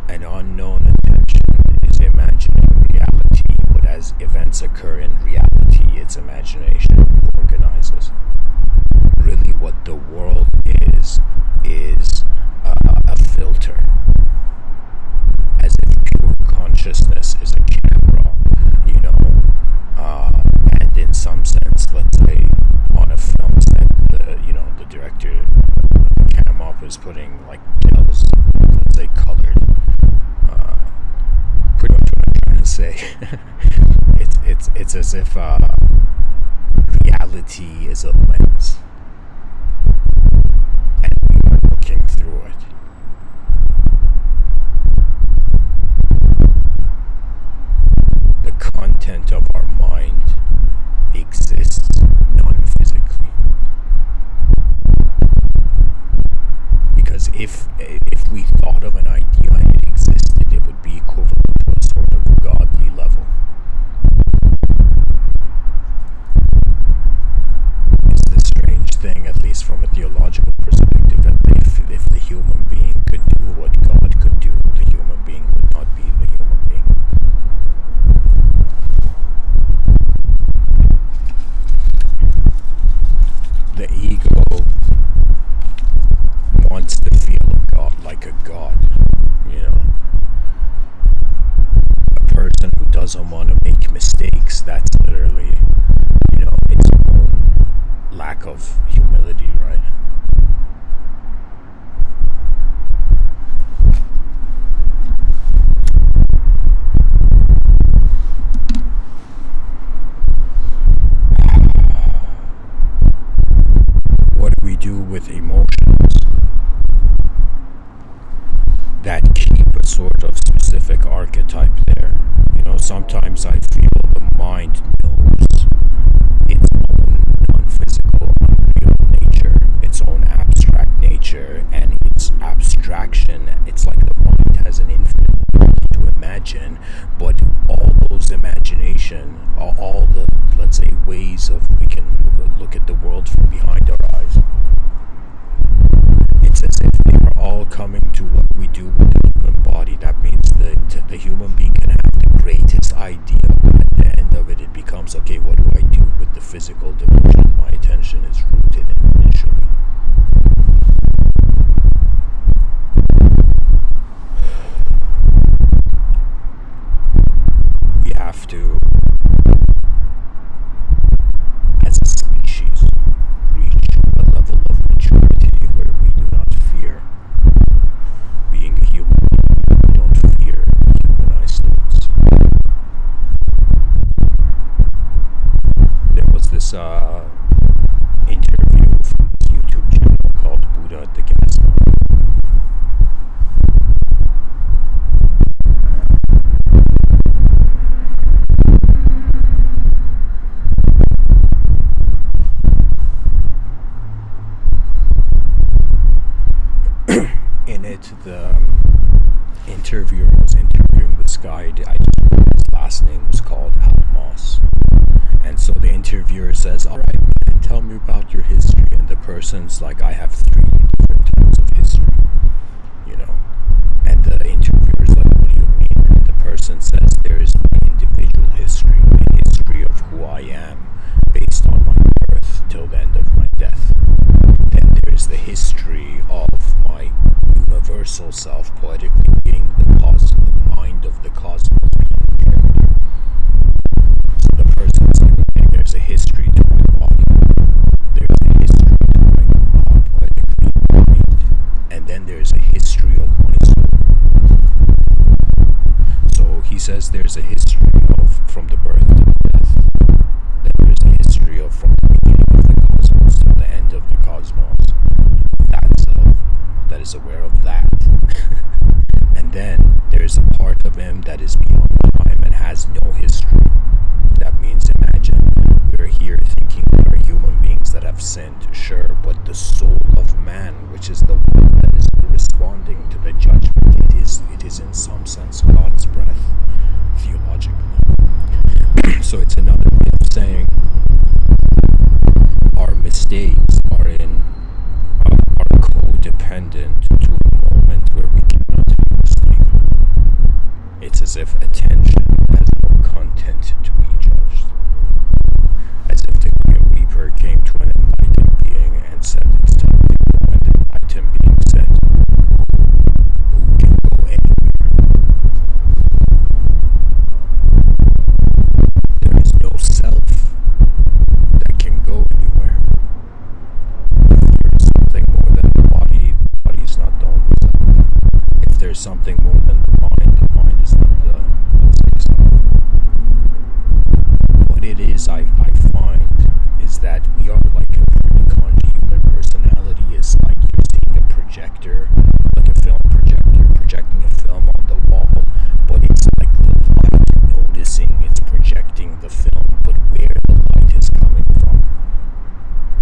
an unknown attention is imagining reality, but as events occur in reality, its imagination organizes. Really what the world is a filter. As if pure consciousness is a camera, you know, and in some sense, let's say, on a film set, the director, the cam op is putting like gels, let's say colored, pretty much what I'm trying to say. It's as if reality is a lens, and we are looking through it. The content of our mind exists non-physically. Because if we thought of an idea and it existed, it would be equivalent to a sort of godly level. It's this strange thing, at least from a theological perspective, that if the human being could do what God could do, the human being would not be the human being. The ego wants to feel God like a god, you know. A person who doesn't want to make mistakes, that's literally, you know, its own lack of humility, right? What do we do with emotions that keep a sort of specific archetype there? You know, sometimes I feel the mind knows its own non-physical, unreal nature, its own abstract nature, and its abstraction, it's like the mind has an infinite ability to imagine, but all those imagination, all the, let's say, ways of we can look at the world from behind our eyes, it's as if they are all coming to what we do with the human body. That means the human being can have the greatest idea, but at the end of it, it becomes, okay, what do I do with the physical dimension my attention is rooted in initially? We have to, as a species, reach a level of maturity where we do not fear being a human being. We don't fear humanized states. There was this interview from this YouTube channel called Buddha at the Gas Pump. In it, the interviewer was interviewing this guy. I just remember his last name was called Alamos. And so the interviewer says, all right, man, tell me about your history. And the person's like, I have 3 different types of history, you know. And the interviewer's like, what do you mean? And the person says, there is my individual history, the history of who I am based on my birth till the end of my universal self, poetically being the cause, the mind of the cosmos being character. So the person is like, okay, there's a history to my body, there's a history to my poetically mind, and then there's a history of my soul. So he says there's a history of from the birth to the death. Then there's a history of from the beginning of the cosmos to the end of the cosmos. That self that is aware of that. And then there's a part of him that is beyond time and has no history. That means, imagine we're here thinking we are human beings that have sinned, sure, but the soul of man, which is the one that is responding to the judgment, it is in some sense God's breath, theologically. So it's another way of saying our mistakes are codependent to a moment where we cannot make a mistake. It's as if attention has no content to be judged. As if the Grim Reaper came to an enlightened being and said, it's time to go, and the enlightened being said, who can go anywhere? There is no self that can go anywhere. If there is something more than the body is not the only self. If there's something more than the mind is not the self. What it is, I find, is that we are like the human personality is like using a projector, like a film projector, projecting a film on the wall, but it's like the light noticing it's projecting the film, but where the light is coming from.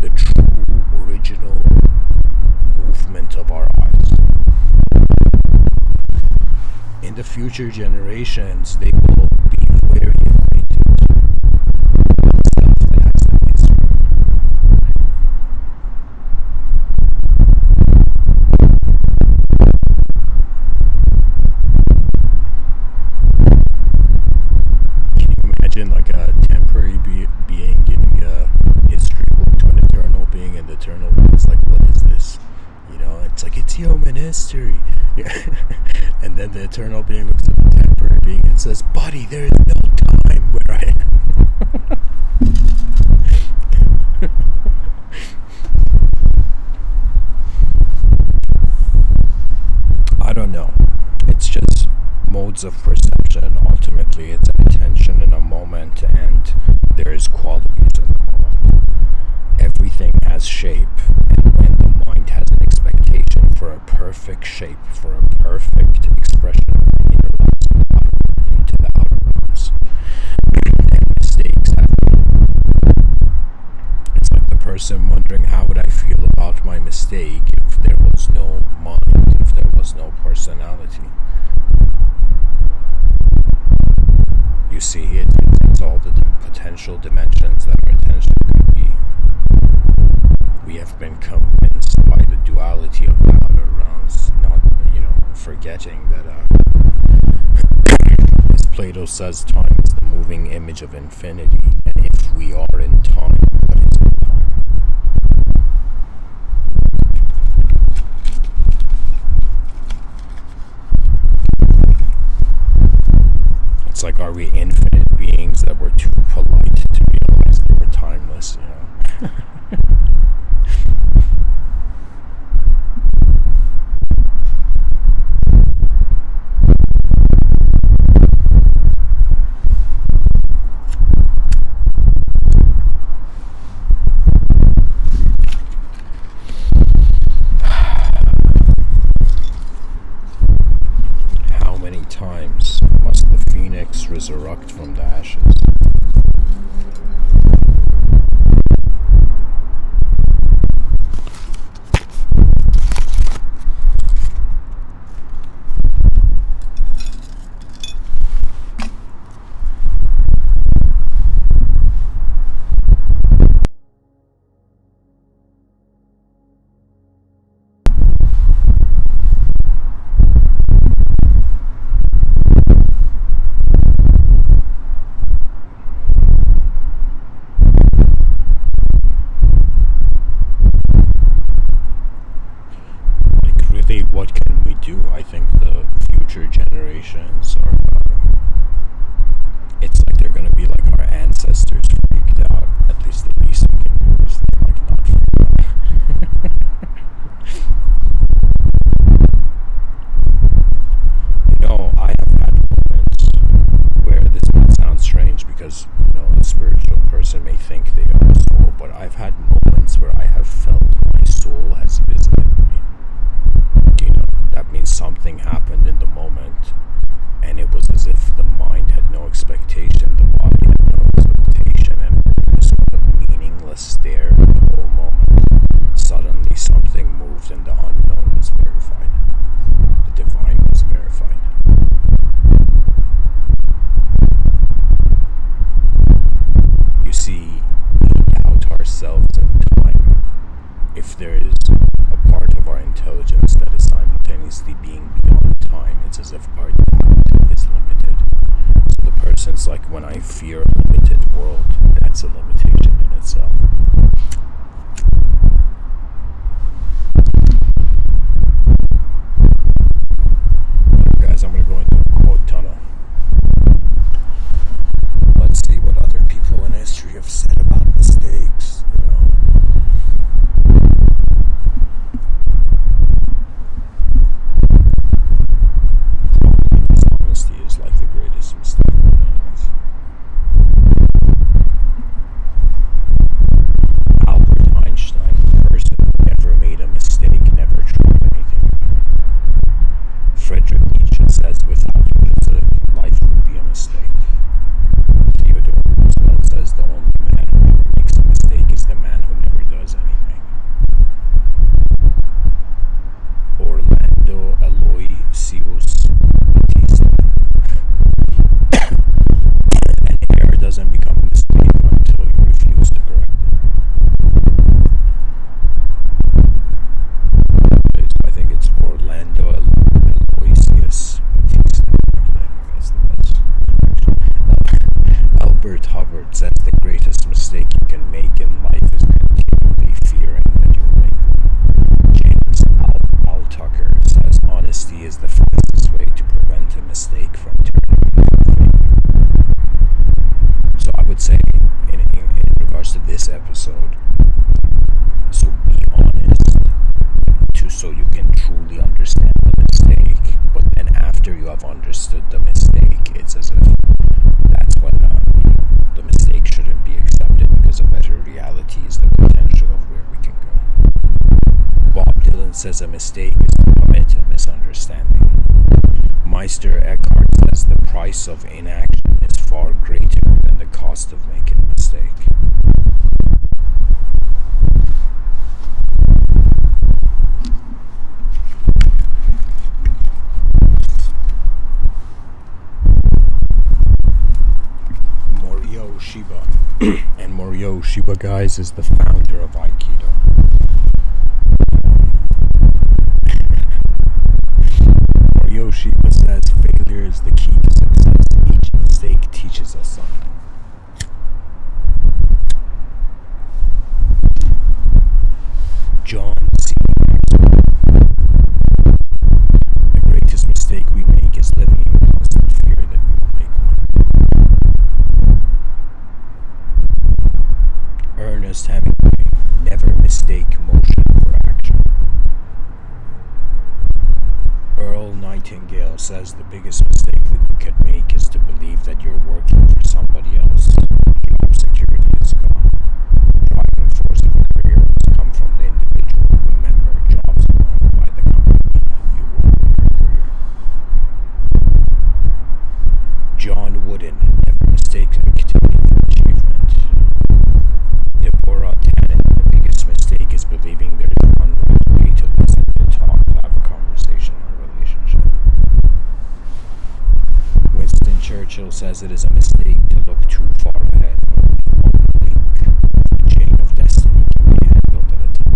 The true, original movement of our eyes. In the future generations, they will be very acquainted with stuff that has no history. Can you imagine like a temporary being giving a history book to an eternal being, and the eternal being is like, what is this? You know, it's like, it's human history. Yeah. And then the eternal being looks at the temporary being and says, buddy, there is no time where I am. I don't know. It's just modes of perception. Ultimately, it's an attention in a moment, and there is qualities in the moment. Everything has shape, and when the mind has an expectation for a perfect shape, for a perfect expression of the inner realms into the outer realms, and mistakes happen. It's like the person wondering, how would I feel about my mistake if there was no mind, if there was no personality? You see, it's all the potential dimensions that our attention could be. We have been convinced by the duality of the outer realms, not, forgetting that, as Plato says, time is the moving image of infinity, and if we are in time, what is time? It's like, are we infinite beings that were too polite to realize they were timeless, How many times must the phoenix resurrect from the ashes? what can we do? I think the future generations are. It's like they're gonna be like our ancestors, freaked out. At least the least we can do is like not freak out. I have had moments where this might sound strange because a spiritual person may think they are a soul, but I've had moments where I have felt my soul has visited me. That means something happened in the moment, and it was as if the mind had no expectation, the body had no expectation, and in a sort of meaningless stare the whole moment. Suddenly something moved and the unknown was verified. The divine was verified. You see, we doubt ourselves in time. If there is a part of our intelligence that is simultaneously being beyond time, it's as if our doubt is limited. So the person's like, when I fear a limited world, that's a limitation in itself. Guys, I'm going to go into a quote tunnel. Let's see what other people in history have said about mistakes. Dishonesty is like the greatest mistake. Albert Einstein, the person who never made a mistake, never tried anything. Friedrich Nietzsche says without music, life would be a mistake. Theodore Roosevelt says the only man who never makes a mistake is the man who never does anything. Orlando Aloysius Batista. An error doesn't become a mistake until you refuse to correct it. I think it's Orlando Aloysius Batista. Albert Hubbard says the greatest mistake you can make in life is continually fearing that you'll make one. James Altucher says honesty is the fastest way to prevent a mistake from turning into failure. So I would say, in regards to this episode, so be honest, so you can truly understand the mistake. But then after you have understood the mistake, it's as if that's when the mistake shouldn't be accepted, because a better reality is the potential of where we can go. Bob Dylan says a mistake is to commit a misunderstanding. Meister Eckhart says the price of inaction is far greater than the cost of making a mistake. Morihei Ueshiba. And Morihei Ueshiba, guys, is the founder of Aikido. Morihei Ueshiba says failure is the key to success. Each mistake teaches us something. John C. Maxwell. The greatest mistake we make is living in constant fear that we will make one. Ernest Hemingway, never mistake motion for action. Earl Nightingale says the biggest mistake that you can make is to believe that you're working for somebody else. Job security is gone. The driving force of a career must come from the individual. Remember, jobs are owned by the company. You own your career. John Wooden, never mistake activity for achievement. Deborah Tannen, the biggest mistake is believing there is one right way to listen, to talk, to have a conversation or a relationship. Winston Churchill says it is a mistake to look too far ahead. Only one link of the chain of destiny can be handled at a time.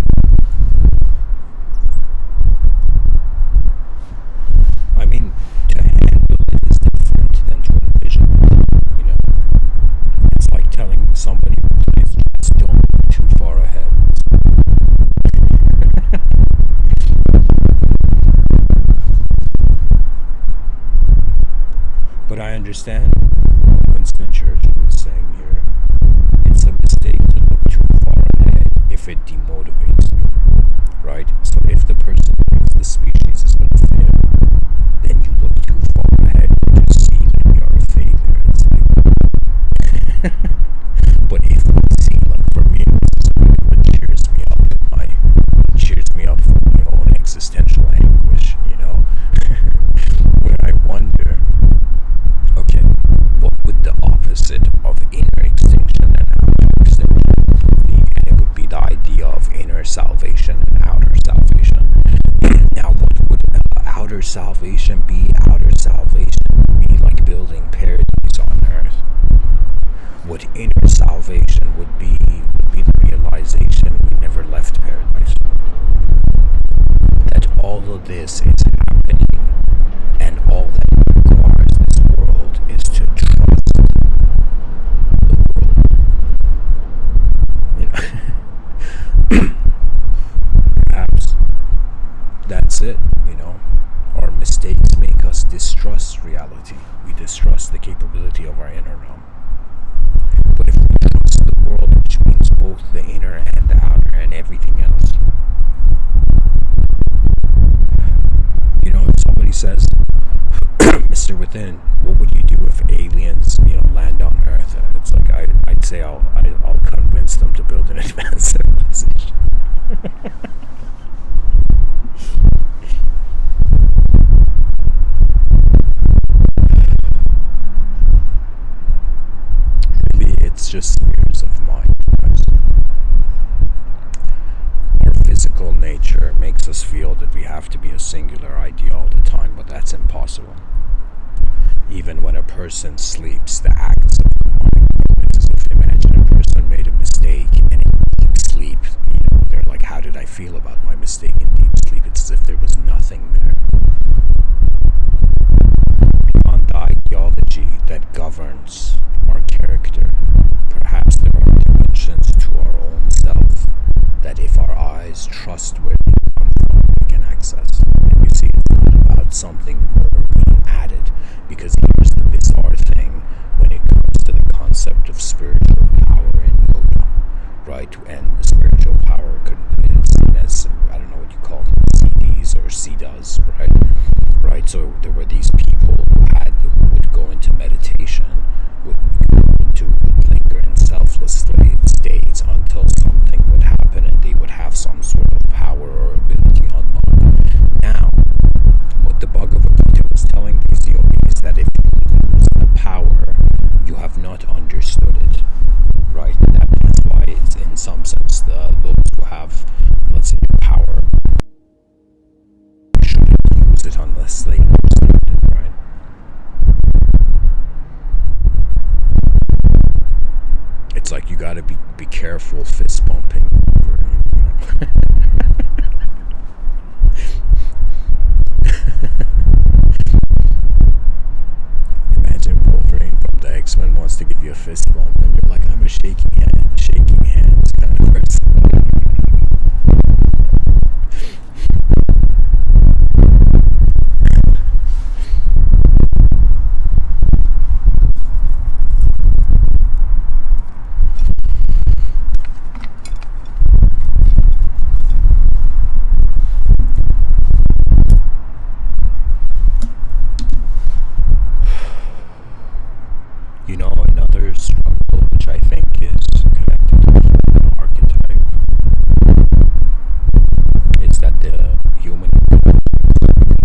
I mean, to handle it is different than to envision it. It's like telling somebody who plays chess, don't look too far ahead. I understand Winston Churchill is saying here, it's a mistake to look too far ahead if it demotivates you, right? So if the person thinks the species is going to fail, then you look too far ahead and just see that we are a failure. It's like, but if we see, like for me, this is what cheers me up cheers me up from my own existential anguish, you know, where I wonder, okay, what would the opposite of inner extinction and outer extinction be? And it would be the idea of inner salvation and outer salvation. Now, what would outer salvation be? Outer salvation would be like building paradise on earth. What inner salvation would be the realization we never left paradise. That all of this is happening, and all that requires this world is to trust the world. You know? Perhaps that's it, you know. Our mistakes make us distrust reality. We distrust the capability of our inner realm. But if we trust the world, which means both the inner and the outer and everything else, you know, if somebody says, Mr.Within, what would you do if aliens, you know, land on Earth? It's like I'd say I'll convince them to build an advanced civilization. Really, it's just spheres of mind, guys. Our physical nature makes us feel that we have to be a singular idea all the time, but that's impossible. Even when a person sleeps, the acts of the mind, it's as if imagine a person made a mistake and in deep sleep, you know, they're like, how did I feel about my mistake in deep sleep? It's as if there was nothing there. Beyond the ideology that governs our character, perhaps there are dimensions to our own self that if our eyes trust where they come from, we can access. And you see, it's not about something more being added, because here's the bizarre thing when it comes to the concept of spiritual power in yoga, right? And the spiritual power is seen as, I don't know what you call them, CDs or siddhas, right? Right, so there were these people who would go into meditation, would linger in selfless states until something would happen and they would have some sort of power or ability unlocked. Now, what the Bhagavad Gita was telling these yogis, that if you lose the power, you have not understood it, right? That's why it's in some sense those who have, let's say, power shouldn't use it unless they understand it, right? It's like you gotta be careful fist bumping. Imagine Wolverine from the X-Men wants to give you a fist bump and you're like, I'm a shaking hands kind of person. You know, another struggle which I think is connected to the human archetype is that the human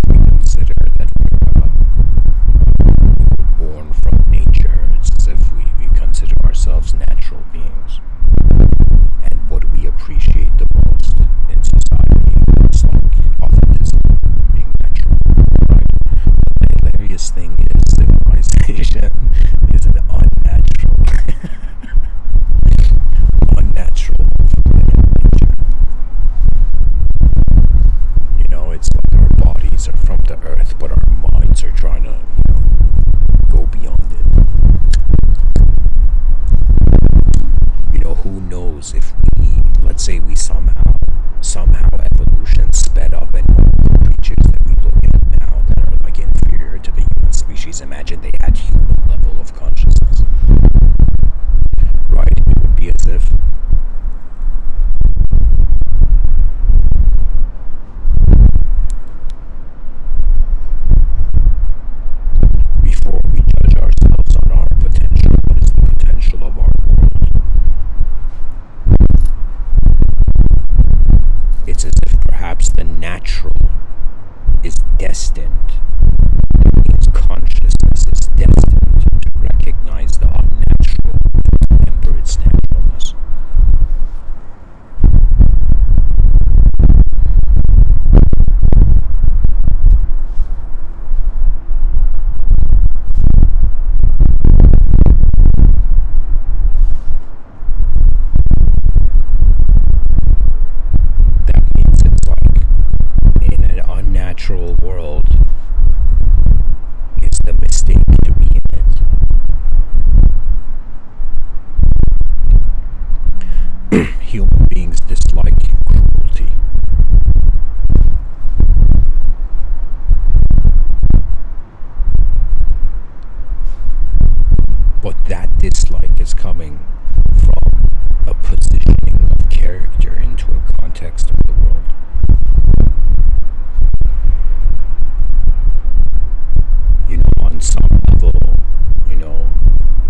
we consider that we're born from nature. It's as if we consider ourselves natural beings. And what we appreciate the most in society is like authenticity, being natural, right? The hilarious thing is civilization is an unnatural nature. You know, it's like our bodies are from the earth, but our minds are trying to, you know, go beyond it. You know, who knows if we, let's say we somehow evolution sped up and all the creatures that we look at now that are like inferior to the human species, imagine they had human destined, that means consciousness is destined to recognize the unnatural, to remember its naturalness. That means it's like in an unnatural world, is the mistake to be in it. Human beings dislike cruelty. But that dislike is coming from a positioning of character into a context of the world. On some level,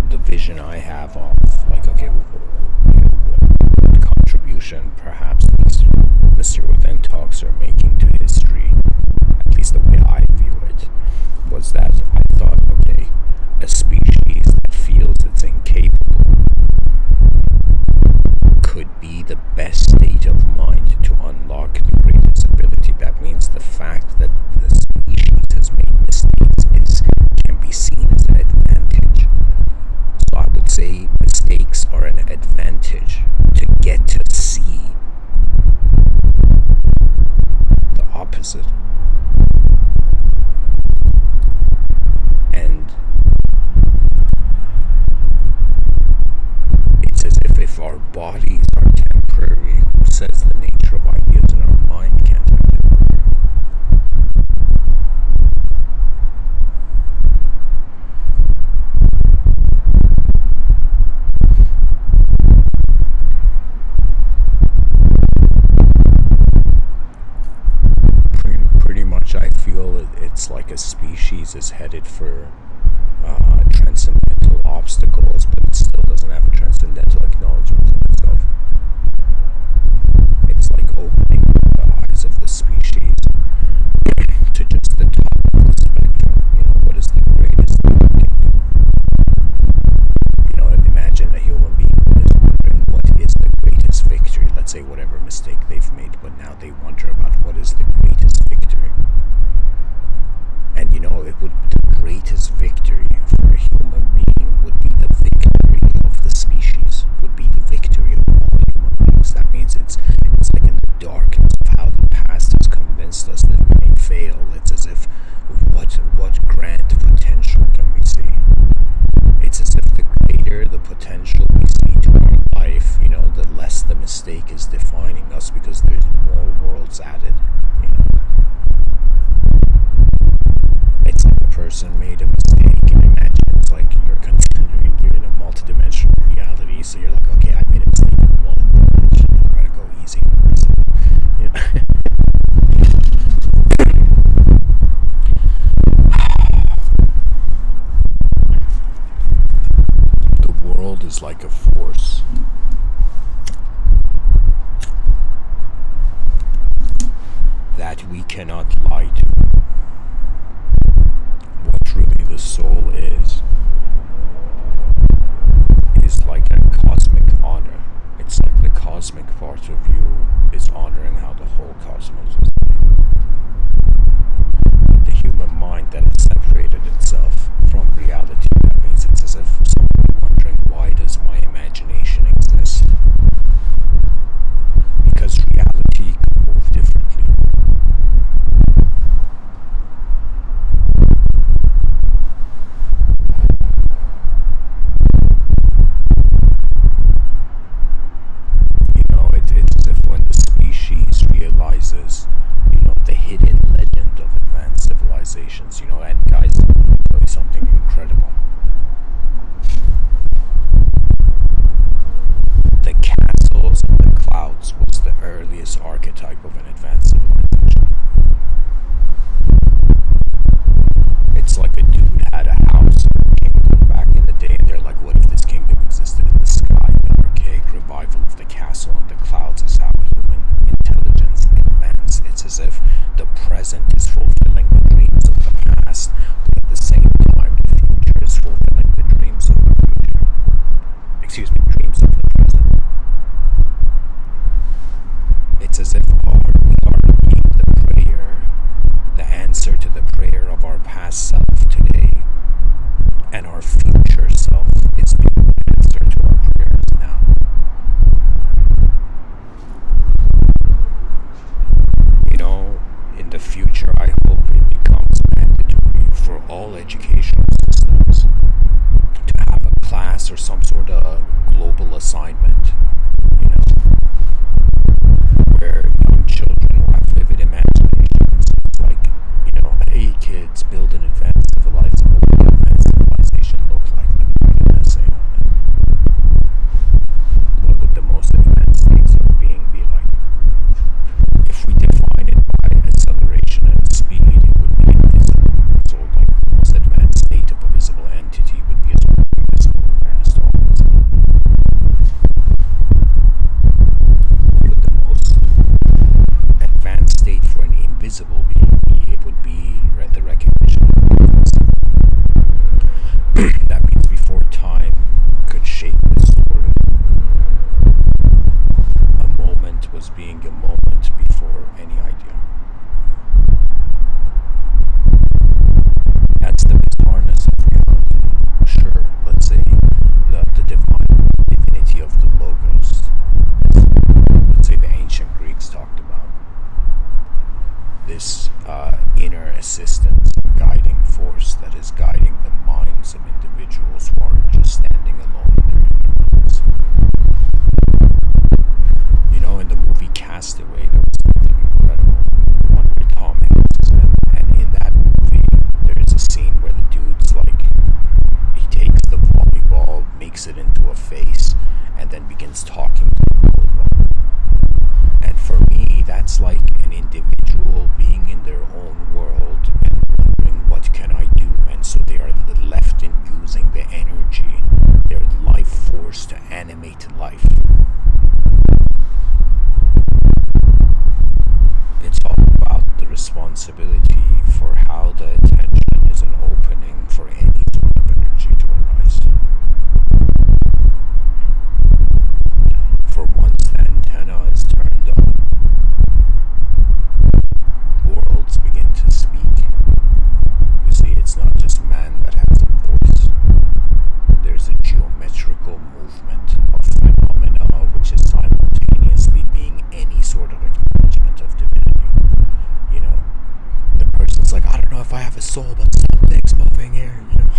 the vision I have of, like, okay, what contribution perhaps these Mr. Within talks are making to history, at least the way I view it, was that I thought, okay, a species that feels it's incapable could be the best state of mind to unlock the greatest ability. That means the fact that the species has made mistakes can be seen as an advantage. So I would say mistakes are an advantage to get to see the opposite. And it's as if our bodies are temporary. Who says the nature of ideas in our mind can't be temporary? Pretty much I feel it's like a species is headed for transcendental obstacles, but it still doesn't have a transcendental acknowledgement of itself. It's like opening the eyes of the species to just the top of the spectrum. What is the greatest thing we can do? Imagine a human being who is wondering what is the greatest victory. Let's say whatever mistake they've made, but now they wonder about what is the greatest victory. And it would the greatest victory for a human being would be the victory of the species, would be the victory of all human beings. That means it's like in the darkness of how the past has convinced us that we may fail. It's as if what grand potential can we see? It's as if the greater the potential we see to our life, the less the mistake is defining us because there's more worlds added. It's like the person made a mistake, and imagine it's like you're considering you're in a multidimensional reality, so you're like, okay, I made a mistake in one dimension, I gotta go easy on this. The world is like a force. That we cannot lie to. What truly the soul is like a cosmic honor. It's like the cosmic part of you is honoring how the whole cosmos is. The human mind that has separated itself from reality, that means it's as if somebody wondering, why does my imagination exist? Because reality can move differently. It's as if when the species realizes, the hidden legend of advanced civilizations, and guys, let me tell you something incredible. The castles and the clouds was the earliest archetype of an advanced civilization. It's like a dude had a house or a kingdom back in the day, and they're like, what if this kingdom existed in the sky? The archaic revival of the castle and the clouds is how human intelligence advances. It's as if the present is fulfilling the dream our past self today and our future self is being the answer to our prayers now. You know, in the future, I hope it becomes mandatory for all educational systems to have a class or some sort of global assignment, you know, where young children will have vivid imaginations. It's like, you know, hey kids, build an advanced civilization. What would advanced civilization look like? Let me write an essay on it. What would the most advanced states of being be like? If we define it by acceleration and speed, it would be invisible. So, like, the most advanced state of a visible entity would be a sort of invisible awareness to all visible. But the most advanced state for an invisible being be? It would be the recognition of the invisible. That means before time could shape the story, a moment was being a moment before any idea. That's the bizarreness of reality. Sure, let's say the divinity of the logos, let's say the ancient Greeks talked about. This inner assistance, guiding force that is guiding the minds of individuals who are just standing alone in their inner lives. You know, in the movie Castaway, there was something incredible. One where Tom Hanks is in, and in that movie, there is a scene where the dude's like, he takes the volleyball, makes it into a face, and then begins talking to the volleyball. And for me, that's like an individual being in their own world and wondering, what can I do? And so they are left in using the energy, their life force to animate life. It's all about the responsibility for how the attention is an opening for any sort of energy to arise. For once the antenna is turned on, worlds begin to speak. You see, it's not just man that has a voice. There's a geometrical movement of phenomena which is simultaneously being any sort of acknowledgement of divinity. You know, the person's like, I don't know if I have a soul, but something's moving here, you know.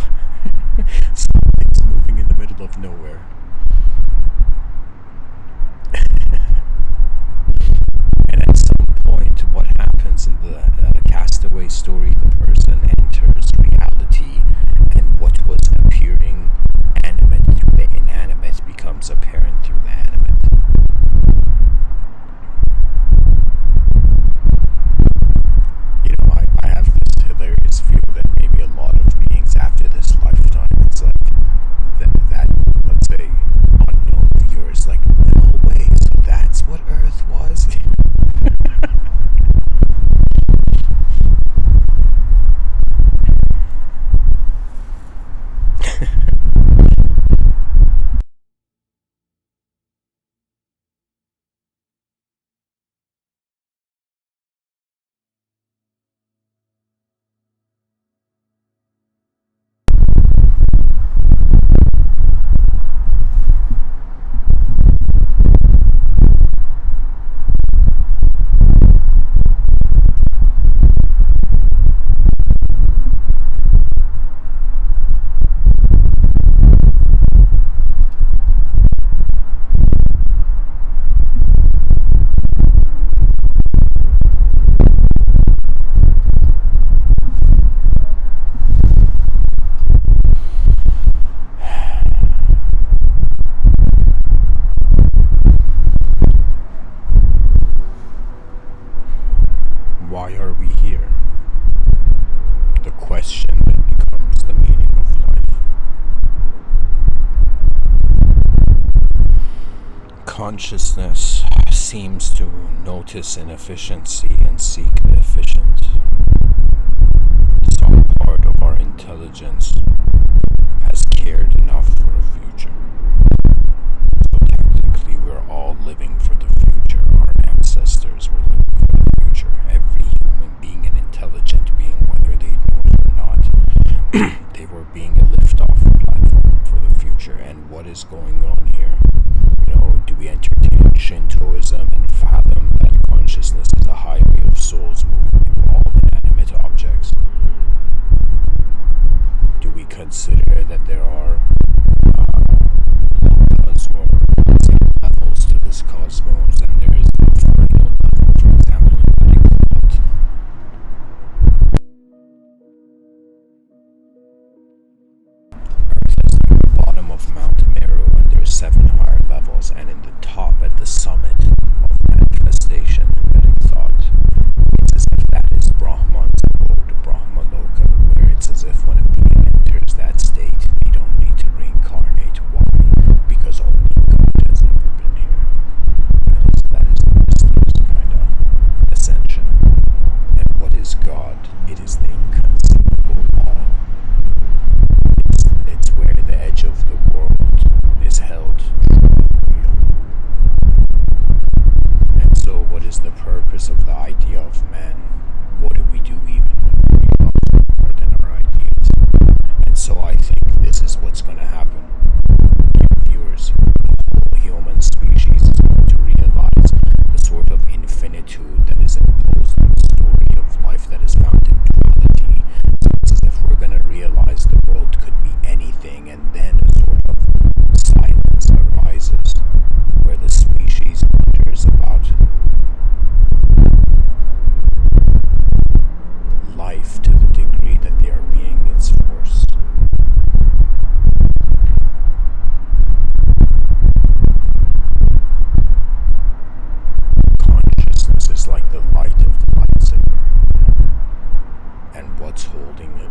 Something's moving in the middle of nowhere. And at some point, what happens in the Castaway story, the person enters reality, and what was appearing animate through the inanimate becomes apparent through the animate. You know, I have this hilarious view that maybe a lot of beings after this lifetime, it's like that let's say, unknown viewers, like, no way, so that's what Earth was? Why are we here? The question that becomes the meaning of life. Consciousness seems to notice inefficiency and seek the efficient. Some part of our intelligence has cared enough for a future. So technically we're all living for the future. Our ancestors were living for the future. Every human being, an intelligent being, whether they know it or They were being a liftoff platform for the future. And what is going on here? Do we entertain Shintoism and fathom that consciousness is a highway of souls moving through all inanimate objects? Do we consider that there are laws or levels to this cosmos, and there is a final level, for example, in God? Earth is like the bottom of Mount Meru, and there's 7 higher levels, and in the top, at the summit of manifestation and getting thought, it's as if that is Brahman's abode, Brahma Loka, where it's as if when a being enters that state, they don't need to reincarnate. Why? Because only God has ever been here. That is the mysterious kind of ascension. And what is God? It is the inconceivable all. It's where the edge of the world is held real. And so what is the purpose of the idea of man? What do we do even when we realize more than our ideas? And so I think this is what's going to happen. Viewers, the whole human species is going to realize the sort of infinitude that is imposed in the story of life that is found in duality. So it's as if we're going to realize the world could be anything, and then a sort of silence arises where the species wonders about life to the degree that they are being its force. Consciousness is like the light of the lightsaber, and what's holding it?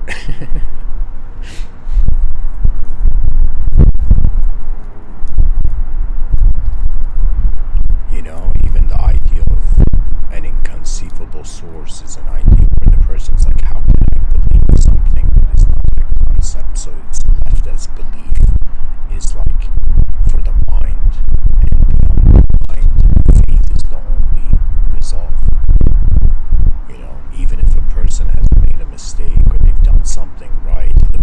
Even the idea of an inconceivable source is an idea where the person's like, how can I believe something that is not a concept? So it's left as belief is like for the mind, and beyond the mind, faith is the only resolve. Even if a person has made a mistake or they've done something right, the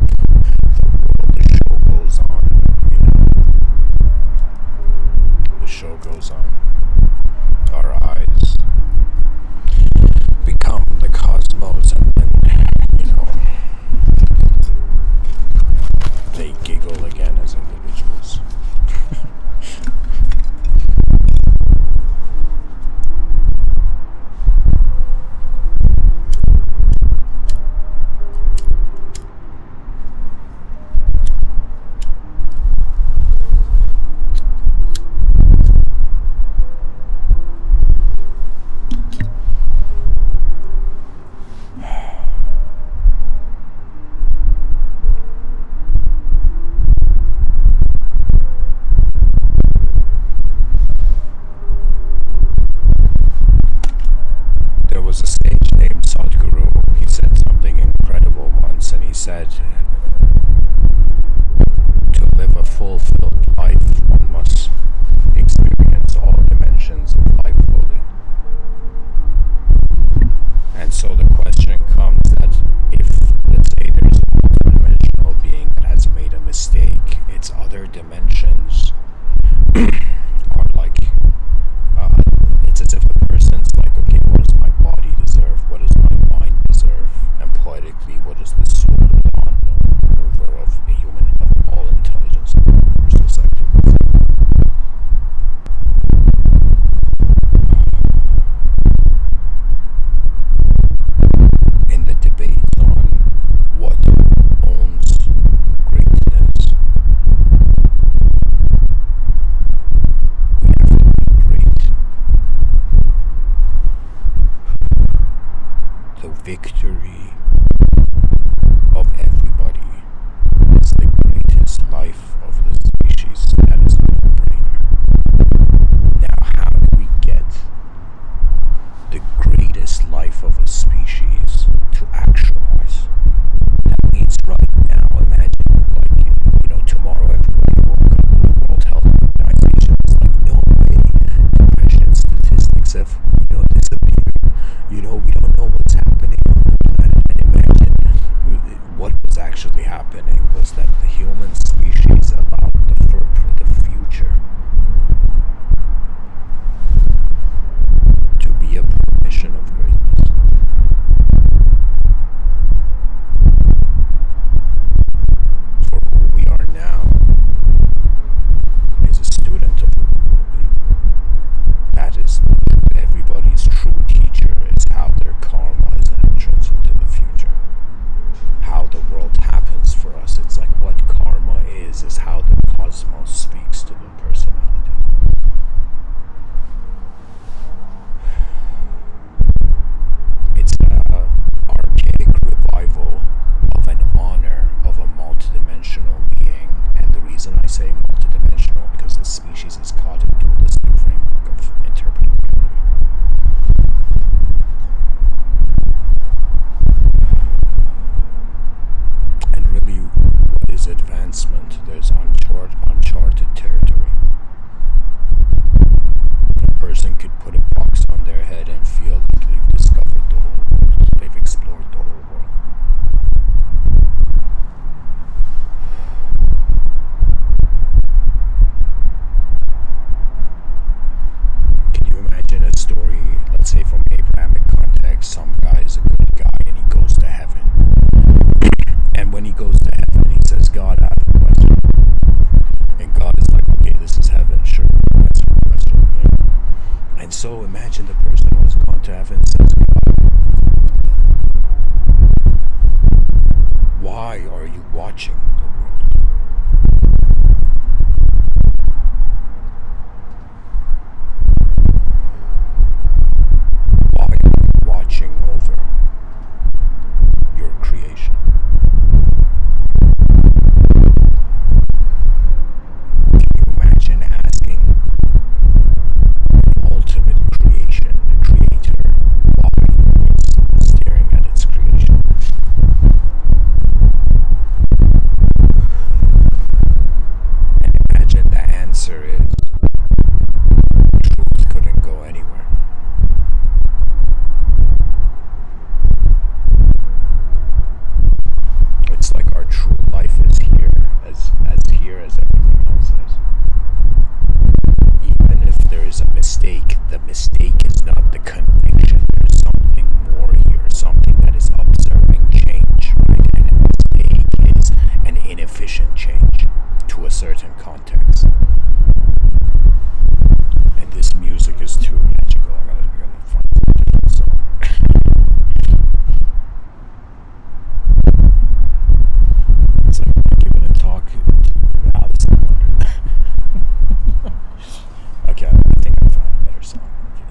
show goes on. The show goes on. Our eyes become the cosmos, and then, they giggle again as individuals. Said, to live a fulfilled life, one must experience all dimensions of life fully. And so the question comes that if, let's say, there's a multidimensional being that has made a mistake, its other dimensions are like, it's as if the person's like, okay, what does my body deserve? What does my mind deserve? And poetically, what does the soul of the unknown mover of a human of all intelligence perspective? In the debate on what owns greatness, we have to be great. The victory of everybody is the greatest life of the species. That is a no-brainer. Now, how do we get the greatest life of a species to actualize? That means right now, imagine, like, tomorrow everybody woke up and the World Health Organization is like, no way, depression statistics have, disappeared. We don't know what's happening on the planet. And imagine what was actually Why are you watching the world? Why are you watching over your creation? Can you imagine asking the ultimate creation, the creator, why it's staring at its creation? And imagine the answer is truth couldn't go anywhere. It's like our true life is here, as here as everything else is. Even if there is a mistake, the mistake is not the conviction. There's something more here, something that is observing change, right? And a mistake is an inefficient change to a certain context. And this music is too magical. I gotta find a different song. It's like giving a talk to Alice in Wonderland. Okay, I think I found a better song. Okay.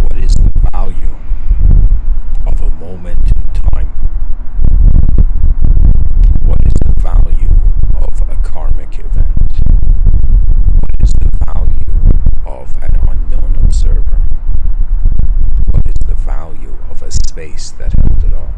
What is the value of a moment in time? What is the value of a karmic event? What is the value of an unknown observer? What is the value of a space that held it all?